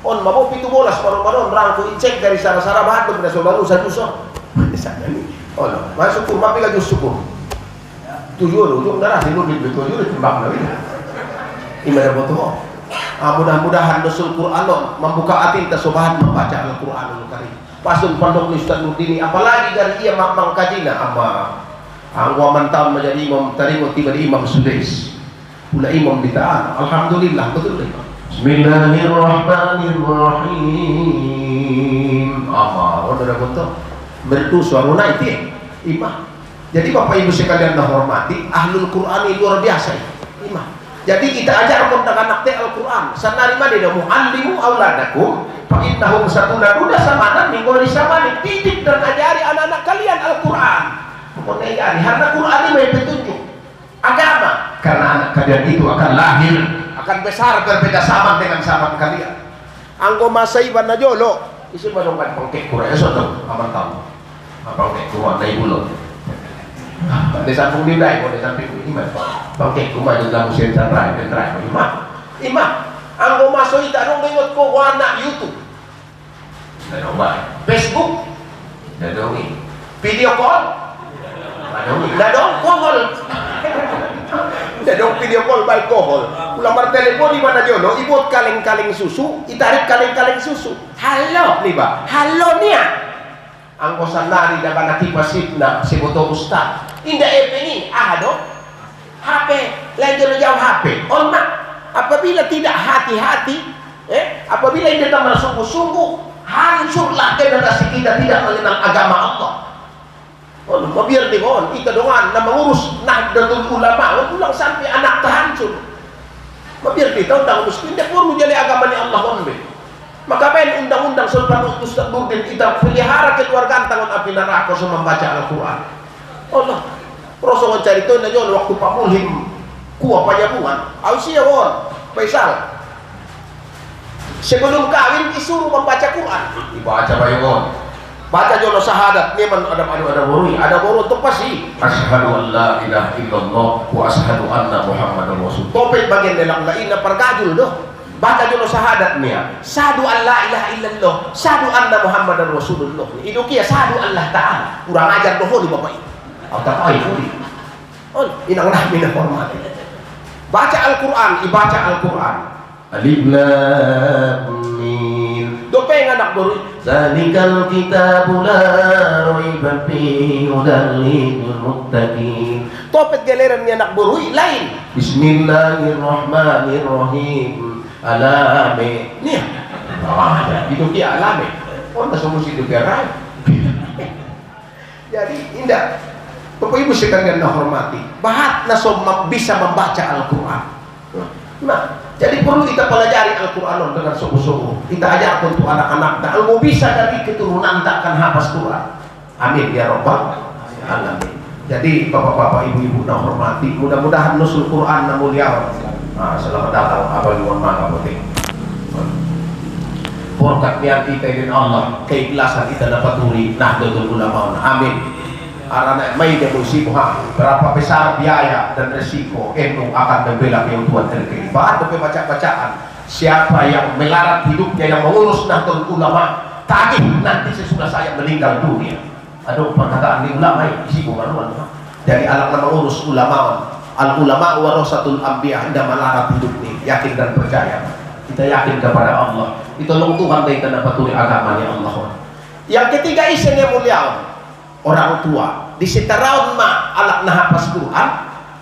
On mabo 17 paron-paron rangko icek dari sara-sara bahat bener baru satu so. Sana ni. Oh, masuk kurma pila jus syukur. Tujuh ujung darah di lubik betul juga timbang nabi. Iman boto. Mudah-mudahan nusul Quran membuka hati kita sobahan membaca Al-Qur'anul Karim. Pasun pondok Ustaz Nurdini apalagi dari ia mangkajina amma. Angwa mantau menjadi imam tarimo tiba di imam Sudais. Pula imam bitaan. Alhamdulillah betul deh. Bismillahirrahmanirrahim. Udah betul. Merdu suara naik imam. Jadi Bapak Ibu sekalian hormati, ahlul Quran ini luar biasa imam. Jadi kita ajarkan anak teh Al-Quran. Sanari made da muallimu auladakum fa innahum satuluna samanan min qawli samani. Didik dan ajari anak-anak kalian Al-Quran. Pokoknya ajari karena Quran ini petunjuk agama. Karena anak kalian itu akan lahir, akan besar berbeda zaman dengan zaman kalian. Anggo masaiban najolo isi madong pangkek kurang esok tuh aman tahu pangkek kurang dari bulan di samping didai kok di samping iman pangkek kurang juga musim terai imam anggo masuk ita dong nengok ko anak YouTube dan Facebook dan video call dadong kohol dadong video call by kohol ulamar telepon di mana jono ibut kaleng-kaleng susu itarik kaleng-kaleng susu halo nih ba halo nia angko sandari da bana tipasipna si boto ustad inda epeni ado HP lain jauh HP on mak apabila tidak hati-hati apabila kita bersungguh-sungguh hancurlah generasi kita tidak mengenal agama Allah. Oh, biar di bawah kita doang na mengurus Nahdlatul Ulama, ulang sampai anak terhancur. Biar kita undang muslim tidak perlu jadi agama ni Allah onbe. Maka main undang-undang Sultan Ustaz Nurdin kita pelihara keluarga tangan api neraka semua membaca Al-Quran. Allah, Rasul mencari itu na jon waktu Pak Mulhim kuah pajabuan, ausia won, Faisal. Sebelum kawin disuruh membaca Quran, dibaca bayuon. Baca jono syahadat memang ada boru itu pasti asyhadu an la ilaha illallah wa asyhadu anna muhammadar rasul topik bagian dalam lainnya pergajul doh baca jono syahadat nia syahadu an la ilaha illallah syahadu anna muhammadar rasulullah itu kia syahadu Allah ta'ala kurang ajar doh di bapak ini atau oh inang nah minah hormat baca Al-Quran ibaca Al-Quran alif lam mim dopeng anak baru zalikal kitabu la raiba fihi hudal lil muttaqin topet geleran anak baru lain bismillahirrahmanirrahim alame nih itu dia alame orang solusi itu biar jadi indah Bapak Ibu sekalian hormati bahat nasom bisa membaca Al-Quran nah jadi perlu kita pelajari Al-Quran dengan sungguh-sungguh. Kita ajarkan untuk anak-anak. Tak mau bisa dari keturunan takkan hafaz Quran. Amin ya Rabbal Alamin. Jadi bapak-bapak, ibu-ibu yang hormati, mudah-mudahan nusul Quran na mulia. Selamat datang abang iwan mana penting. Berkat niat kita dengan Allah, keikhlasan kita dapat turi Nahdlatul Ulama. Amin. Arana mai dia musibah berapa besar biaya dan resiko NU akan membela keutuhan negeri. Bahan baca-bacaan siapa yang melarat hidupnya yang mengurus Nahdlatul Ulama tagih nanti sesudah saya meninggal dunia. Aduh perkataan di ulama isi kumaruan. Jadi alat mengurus ulama al-ulama warasatul anbiya anda melarat hidup ini yakin dan percaya. Kita yakin kepada Allah. Ditolong Tuhan dari tanah paturi agamanya Allah. Yang ketiga isinya mulia. Orang tua di setaraun ma alat nahafaz Quran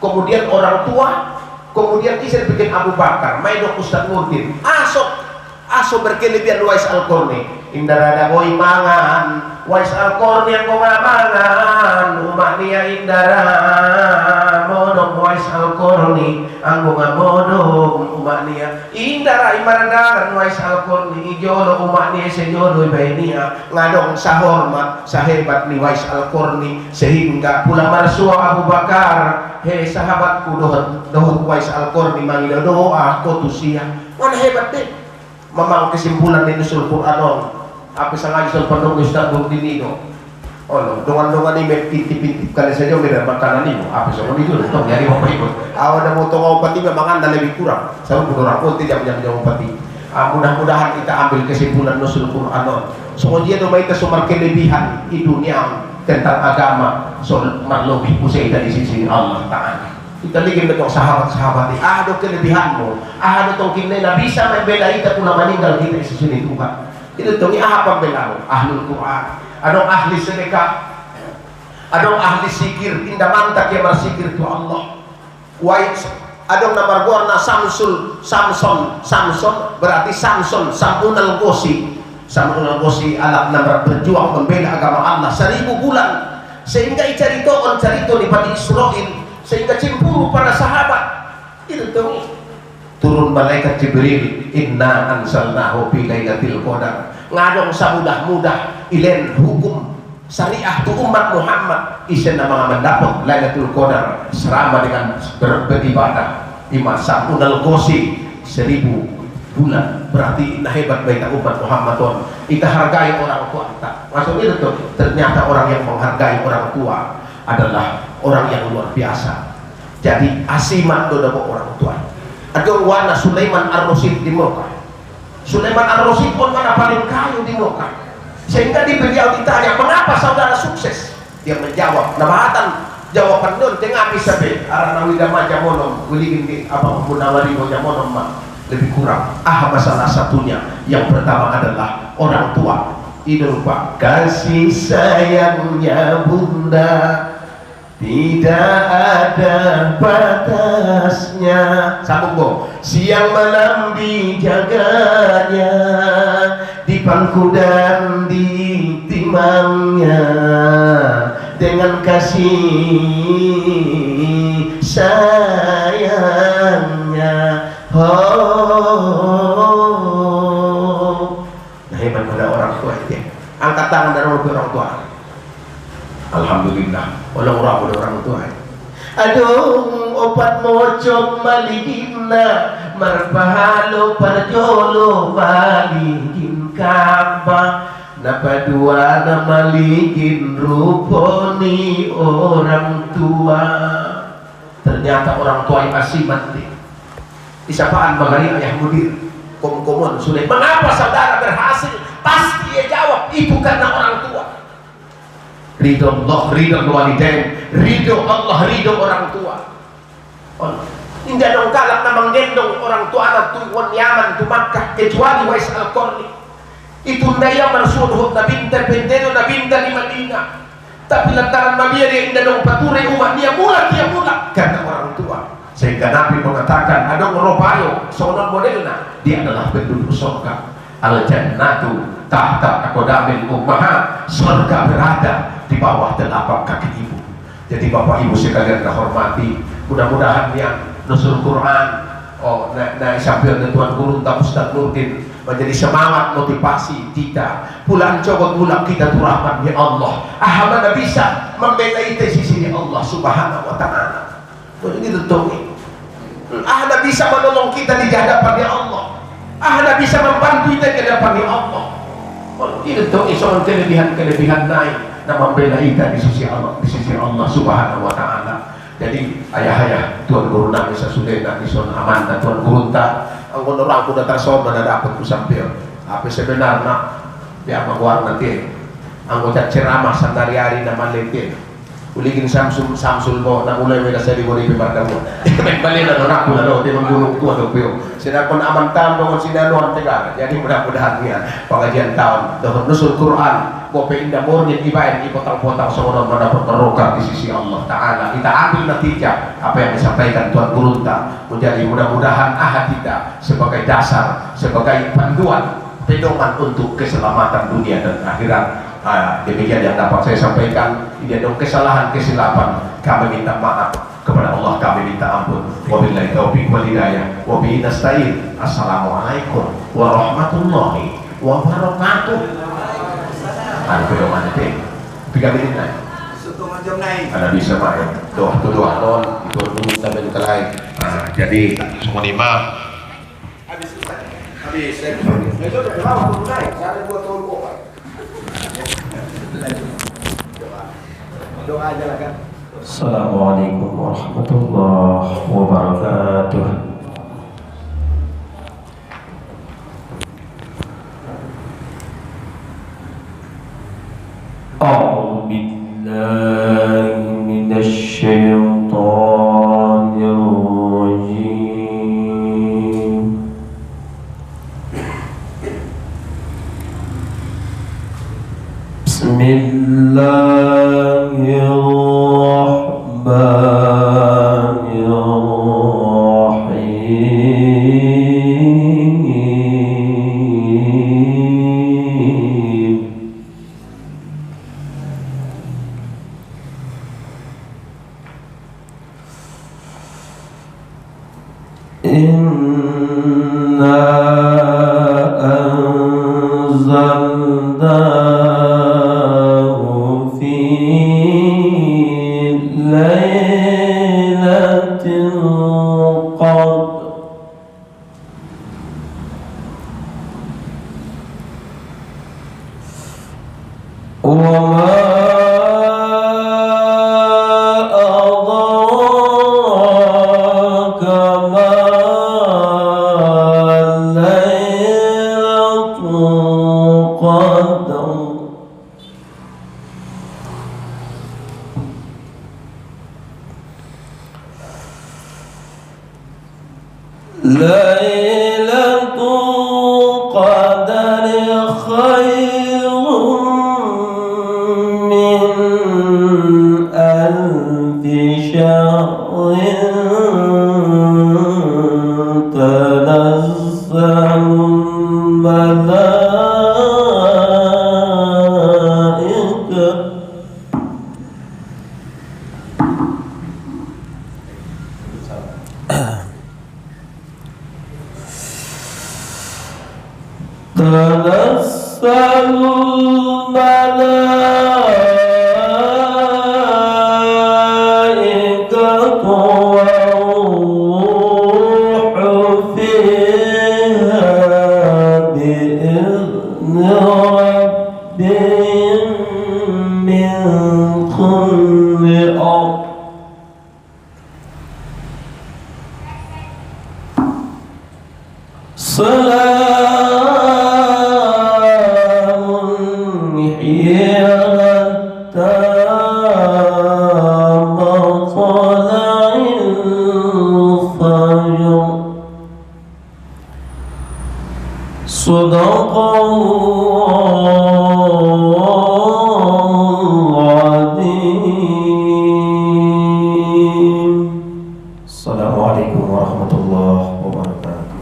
kemudian orang tua kemudian istri bikin Abu Bakar main Ustaz Nurdin aso berkelebihan Wais Al-Qarni indarada boy mangan Wais Al-Qarni yang mangan umat dia indara modong Wais Al-Qarni anggo ngamodong umat dia indara imaradaran Wais Al-Qarni ijolo umat dia sejolo ibainia ngadong sahormat sahebat ni Wais Al-Qarni sehingga pula marsua Abu Bakar hei sahabatku dohot Wais Al-Qarni manggil doa kotusia mana hebat deh memang kesimpulan ini nusul Quran apa sangat jual penuh Ustaz Nurdin itu dongan-dongan ini titip-titip kali saja beda makanan ini apa semua itu tuh nyari apa itu awal ada motong obat ini memang anda lebih kurang saya pun orang pun tidak punya obat ini mudah-mudahan kita ambil kesimpulan nusul Quran soal dia domai ke sumber kelebihan di dunia tentang agama soal lebih pusing dari sisi Allah Ta'ala kita lagi dengan sahabat-sahabat ada kelebihanmu ada tongkinnya bisa membela kita pula meninggal kita di sisi Tuhan itu tongi apa pembelamu ahlul Quran ada ahli sedekah ada ahli sikir indah mantak yang bersikir itu Allah ada nama warna Samson berarti Samson Samunal Gosi alat nama berjuang membela agama Allah 1000 bulan sehingga cerita di Bani Israel sehingga cemburu para sahabat itu tuh turun malaikat Jibril inna ansalnahu fi lailatul qadar ngadong samudah-mudah ilen hukum syariah tu umat Muhammad isen nama mendapat lailatul qadar selama dengan beribadah di masa Samunal Gosi 1000 bulan berarti nah hebat baita umat Muhammadun. Kita hargai orang tua kita. Maksudnya itu ternyata orang yang menghargai orang tua adalah orang yang luar biasa. Jadi asiman do dabo orang tua. Adong wana Sulaiman Ar-Rasyid di Mekah. Sulaiman Ar-Rasyid pun mana paling kaya di Mekah. Sehingga beliau ditanya, mengapa saudara sukses? Dia menjawab, nabatan jawaban nun tengah misabe arah nawida maja monom guligin di apa munawari moja monom mah lebih kurang. Masalah satunya yang pertama adalah orang tua. Ini lupa kasih sayangnya bunda tidak ada batasnya. Sambung bo. Siang malam dijaganya, di pangku dan di timangnya, dengan kasih sayangnya. Nah hebat pada orang tua itu. Angkat tangan dari orang tua. Alhamdulillah, orang tua. Aduh, opat mocok maligina, marpahalo parjolo maligin kaba, napadua na maligin ruponi orang tua. Ternyata orang tua yang asimat nih. Disapaan bagari ayah mudir, kom-komon sudah. Mengapa saudara berhasil? Pasti dia jawab, itu karena orang tua. Ridho Allah, ridho walidain, ridho Allah, ridho orang tua. Tidak dong kalak na menggendong orang tua anak tuan Yaman tu Makkah kecuali Wais Al-Qarni. Itu ndaya marsuduh na binta pendeno na binta di Madinah. Tapi lantaran Nabi dia tidak dong pature umat dia mula karena orang tua. Sehingga Nabi mengatakan adong ropayo sonon modelna dia adalah penduduk surga. Al-jannatu tahta aqdamil ummahat, surga berada di bawah telapak kaki ibu. Jadi bapak ibu sekalian terhormati, mudah-mudahan yang nusul Quran sampai Tuan Guru Ustaz Nurdin menjadi semangat motivasi kita. Pulang coba pulang kita turahkan ya Allah. Mana bisa membela itu sisi Allah Subhanahu wa taala. Ini tentu. Ada bisa menolong kita di hadapan ya Allah. Ada bisa membantu kita di hadapan ya Allah. Ini tentu soal kelebihan naik. Nama membela kita di sisi Allah Subhanahu wa taala. Jadi ayah-ayah Tuan Guru Nabi Sasudena di son aman dan Tuan Guru tak anggon orang kuda terson mana dapat ku sampil. Apa sebenarnya dia menguar nanti anggota ceramah sandari-hari nama leke. Ulikin Samsul mo na mulai mereka saya diberi pemarkan mo. Balik na orang kuda do dia menggulung tua do pio. Sedangkan aman tahun dengan sinanuan tegar. Jadi mudah-mudahan ya pengajian tahun dengan nusul Quran kopi indah murni ibain ipotang-potang semua mendapat barokah di sisi Allah Taala. Kita ambil natijah apa yang disampaikan Tuan Guru menjadi mudah-mudahan kita sebagai dasar, sebagai panduan pedoman untuk keselamatan dunia dan akhirat. Demikian yang dapat saya sampaikan. Ini ada kesalahan kesilapan kami minta maaf kepada Allah, kami minta ampun. Wabillahi taufiq wal hidayah wa bihi nasta'in. Assalamualaikum warahmatullahi wabarakatuh. Ada pedoman itu 3 menit naik ada bisa main doa non itu dulu sampai kita lain. Jadi semua lima habis itu berapa waktu naik saya buat tahun kok doa aja lah kan. Assalamualaikum warahmatullahi wabarakatuh. أعوذ بالله من الشيطان الرجيم. بسم الله الرحمن الرحيم. Lailatul Qadri khairun min alfi syahrin tanazzalul malaikah tanazzalul malaikatu war-ruhu fiha bi'izni rabbihim min kulli amr. Salamun hiya hatta matla'il fajr. Sadaqallahul azim. Assalamualaikum warahmatullahi wabarakatuh.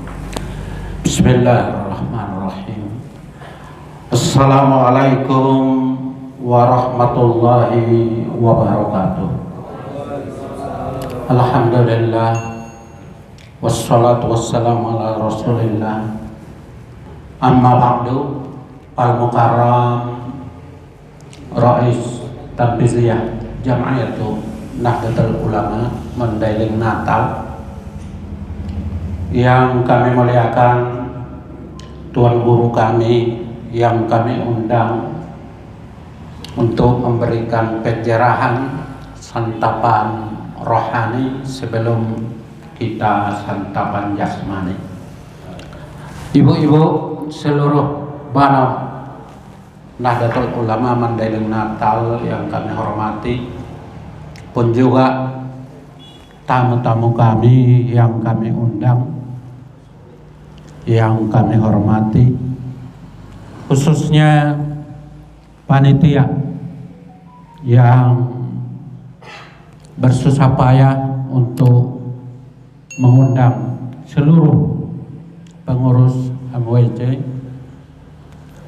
Bismillahirrahmanirrahim. Assalamualaikum warahmatullahi wabarakatuh. Alhamdulillah, wassalatu wassalamu ala rasulillah. Amma ba'du. Al-Mukarram Rais Tanfiziyah Jam'iyatu Nahdlatul Ulama Mandailing Natal yang kami muliakan, Tuan Guru kami yang kami undang untuk memberikan pencerahan santapan rohani sebelum kita santapan jasmani. Ibu-ibu seluruh Banam Nahdlatul Ulama Mandailing Natal yang kami hormati, pun juga tamu-tamu kami yang kami undang, yang kami hormati, khususnya panitia yang bersusah payah untuk mengundang seluruh pengurus MWC,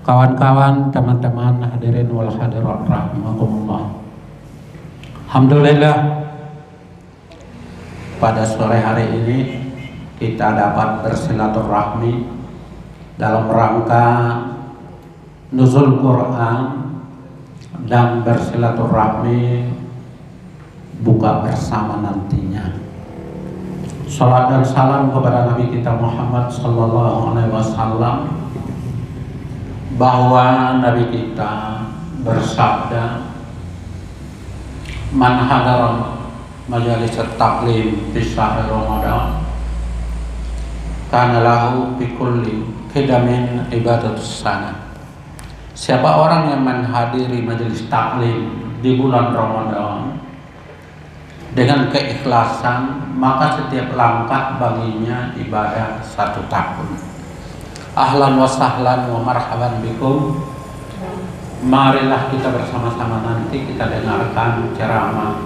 kawan-kawan, teman-teman hadirin wal hadirat rahimakumullah. Alhamdulillah, pada sore hari ini kita dapat bersilaturahmi dalam rangka nuzul Quran dan bersilaturahmi buka bersama nantinya. Salat dan salam kepada Nabi kita Muhammad sallallahu alaihi wasallam, bahwa Nabi kita bersabda, man hadara majalis taklim fi syahr Ramadan kana lahu bi kulli khidamin ibadatus sana. Siapa orang yang menghadiri majelis taklim di bulan Ramadan dengan keikhlasan, maka setiap langkah baginya ibadah 1 tahun. Ahlan wa sahlan wa marhaban bikum. Marilah kita bersama-sama nanti kita dengarkan ceramah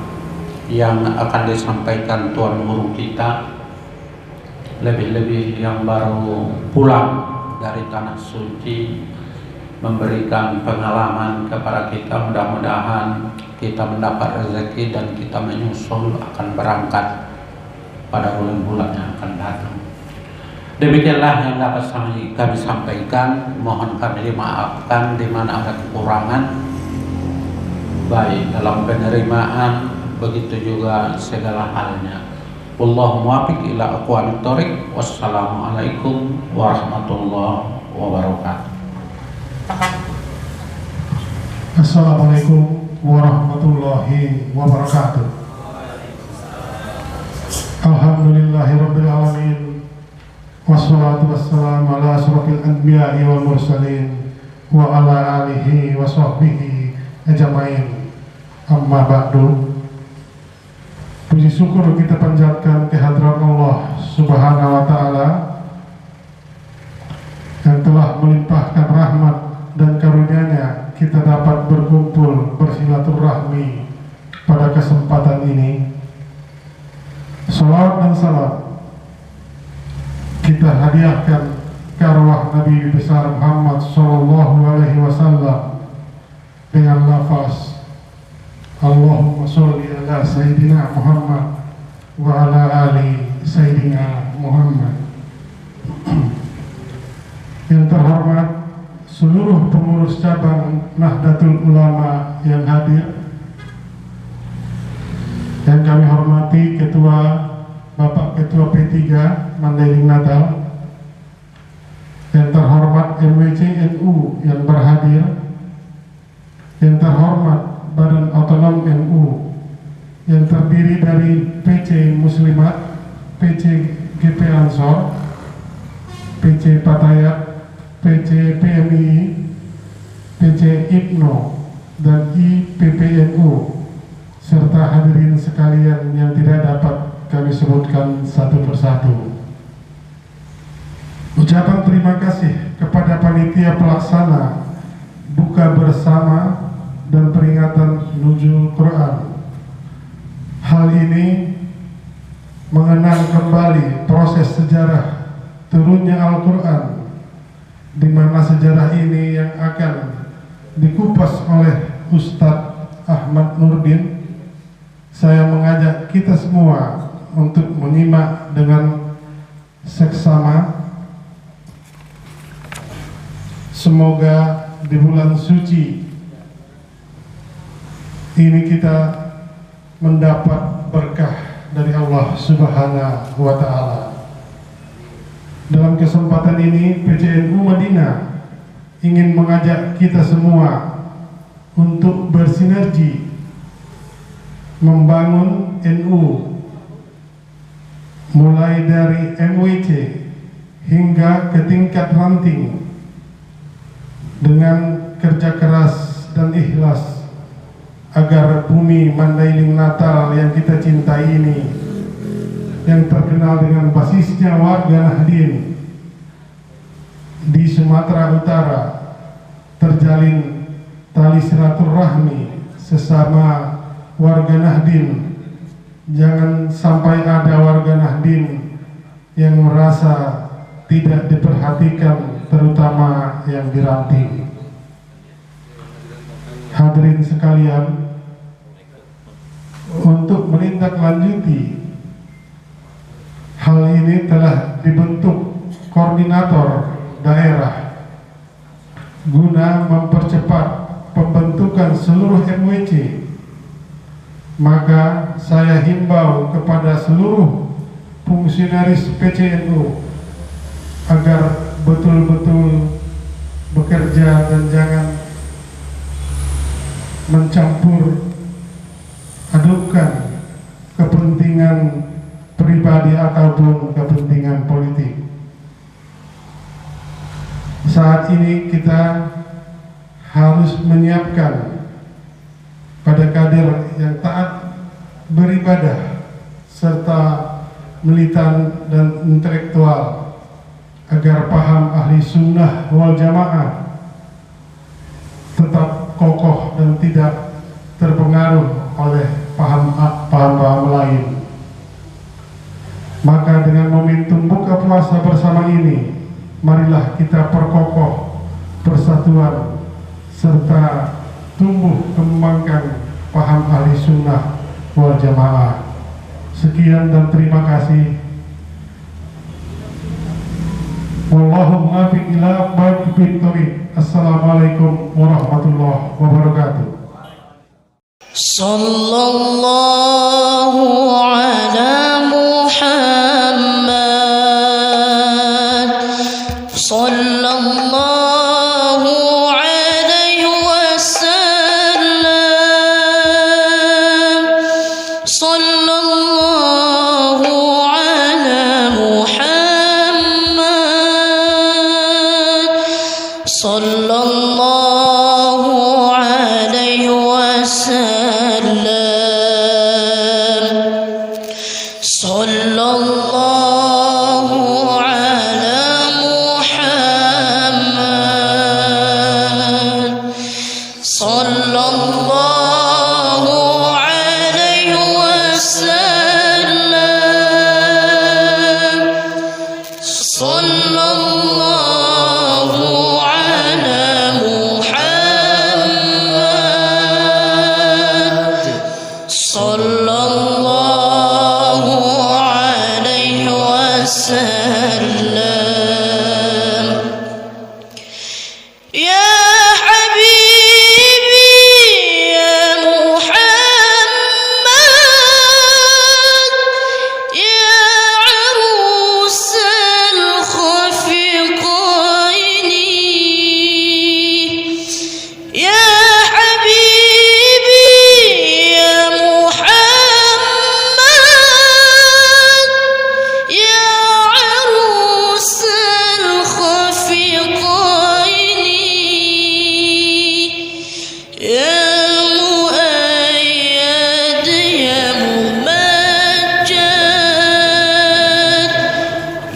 yang akan disampaikan Tuan Guru kita, lebih-lebih yang baru pulang dari tanah suci, memberikan pengalaman kepada kita. Mudah-mudahan kita mendapat rezeki dan kita menyusul akan berangkat pada bulan-bulan yang akan datang. Demikianlah yang dapat kami sampaikan. Mohon kami dimaafkan di mana ada kekurangan, baik dalam penerimaan, begitu juga segala halnya. Wallahu muwaffiq ila aqwamit thoriq. Wassalamualaikum warahmatullahi wabarakatuh. Assalamualaikum warahmatullahi wabarakatuh. Alhamdulillahirabbil alamin. Wassalatu wassalamu ala asyrafil anbiya'i wal mursalin wa ala alihi wa sahbihi ajmain. Amma ba'du. Puji syukur kita panjatkan kehadirat Allah Subhanahu wa Ta'ala yang telah melimpahkan rahmat dan karunia-Nya kita dapat berkumpul bersilaturahmi pada kesempatan ini. Salawat dan salam kita hadiahkan ke arwah Nabi besar Muhammad sallallahu alaihi wasallam dengan lafaz Allahumma sholli ala Sayyidina Muhammad wa ala ali Sayyidina Muhammad. Yang terhormat seluruh pengurus cabang Nahdlatul Ulama yang hadir, yang kami hormati Bapak Ketua P3 Mandailing Natal, yang terhormat MWC NU yang berhadir, yang terhormat Badan Otonom NU yang terdiri dari PC Muslimat, PC GP Ansor, PC Patayat, PC PMI, PC IPNO, dan IPPNU, serta hadirin sekalian yang tidak dapat kami sebutkan satu persatu. Ucapan terima kasih kepada panitia pelaksana buka bersama dan peringatan nuzul Quran. Hal ini mengenang kembali proses sejarah turunnya Al-Quran, di mana sejarah ini yang akan dikupas oleh Ustadz Ahmad Nurdin. Saya mengajak kita semua untuk menyimak dengan seksama. Semoga di bulan suci ini kita mendapat berkah dari Allah Subhanahu wa Ta'ala. Dalam kesempatan ini PCNU Madinah ingin mengajak kita semua untuk bersinergi membangun NU, mulai dari MWC hingga ke tingkat ranting, dengan kerja keras dan ikhlas agar bumi Mandailing Natal yang kita cintai ini, yang terkenal dengan basisnya warga Nahdien di Sumatera Utara, terjalin tali silaturahmi sesama warga Nahdien. Jangan sampai ada warga Nahdien yang merasa tidak diperhatikan, terutama yang di ranting. Hadirin sekalian, untuk menindaklanjuti hal ini telah dibentuk koordinator daerah guna mempercepat pembentukan seluruh MWC. Maka saya himbau kepada seluruh fungsionaris PCNU agar betul-betul bekerja dan jangan mencampur adukan kepentingan pribadi ataupun kepentingan politik. Saat ini kita harus menyiapkan pada kader yang taat beribadah serta militan dan intelektual agar paham ahli sunnah wal jamaah tetap kokoh dan tidak terpengaruh oleh paham-paham lain. Maka dengan momentum buka puasa bersama ini, marilah kita perkokoh persatuan serta tumbuh kembangkan paham ahli sunnah wal jamaah. Sekian dan terima kasih. Wallahu muwaffiq ila aqwamit thoriq. Assalamualaikum warahmatullahi wabarakatuh. Sallallahu ala Muhammad, sallallahu alaihi wasallam, sallallahu ala Muhammad, sallallahu alaihi wasallam. sallallahu alaihi wasallam. Ya habibi ya Muhammad ya arusal khafiqaini ya habibi ya Muhammad ya arusal khafiqaini ya muayyad ya mumajjad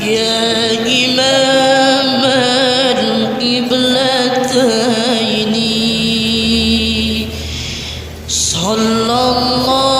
ya imam al-qiblataini sallallahu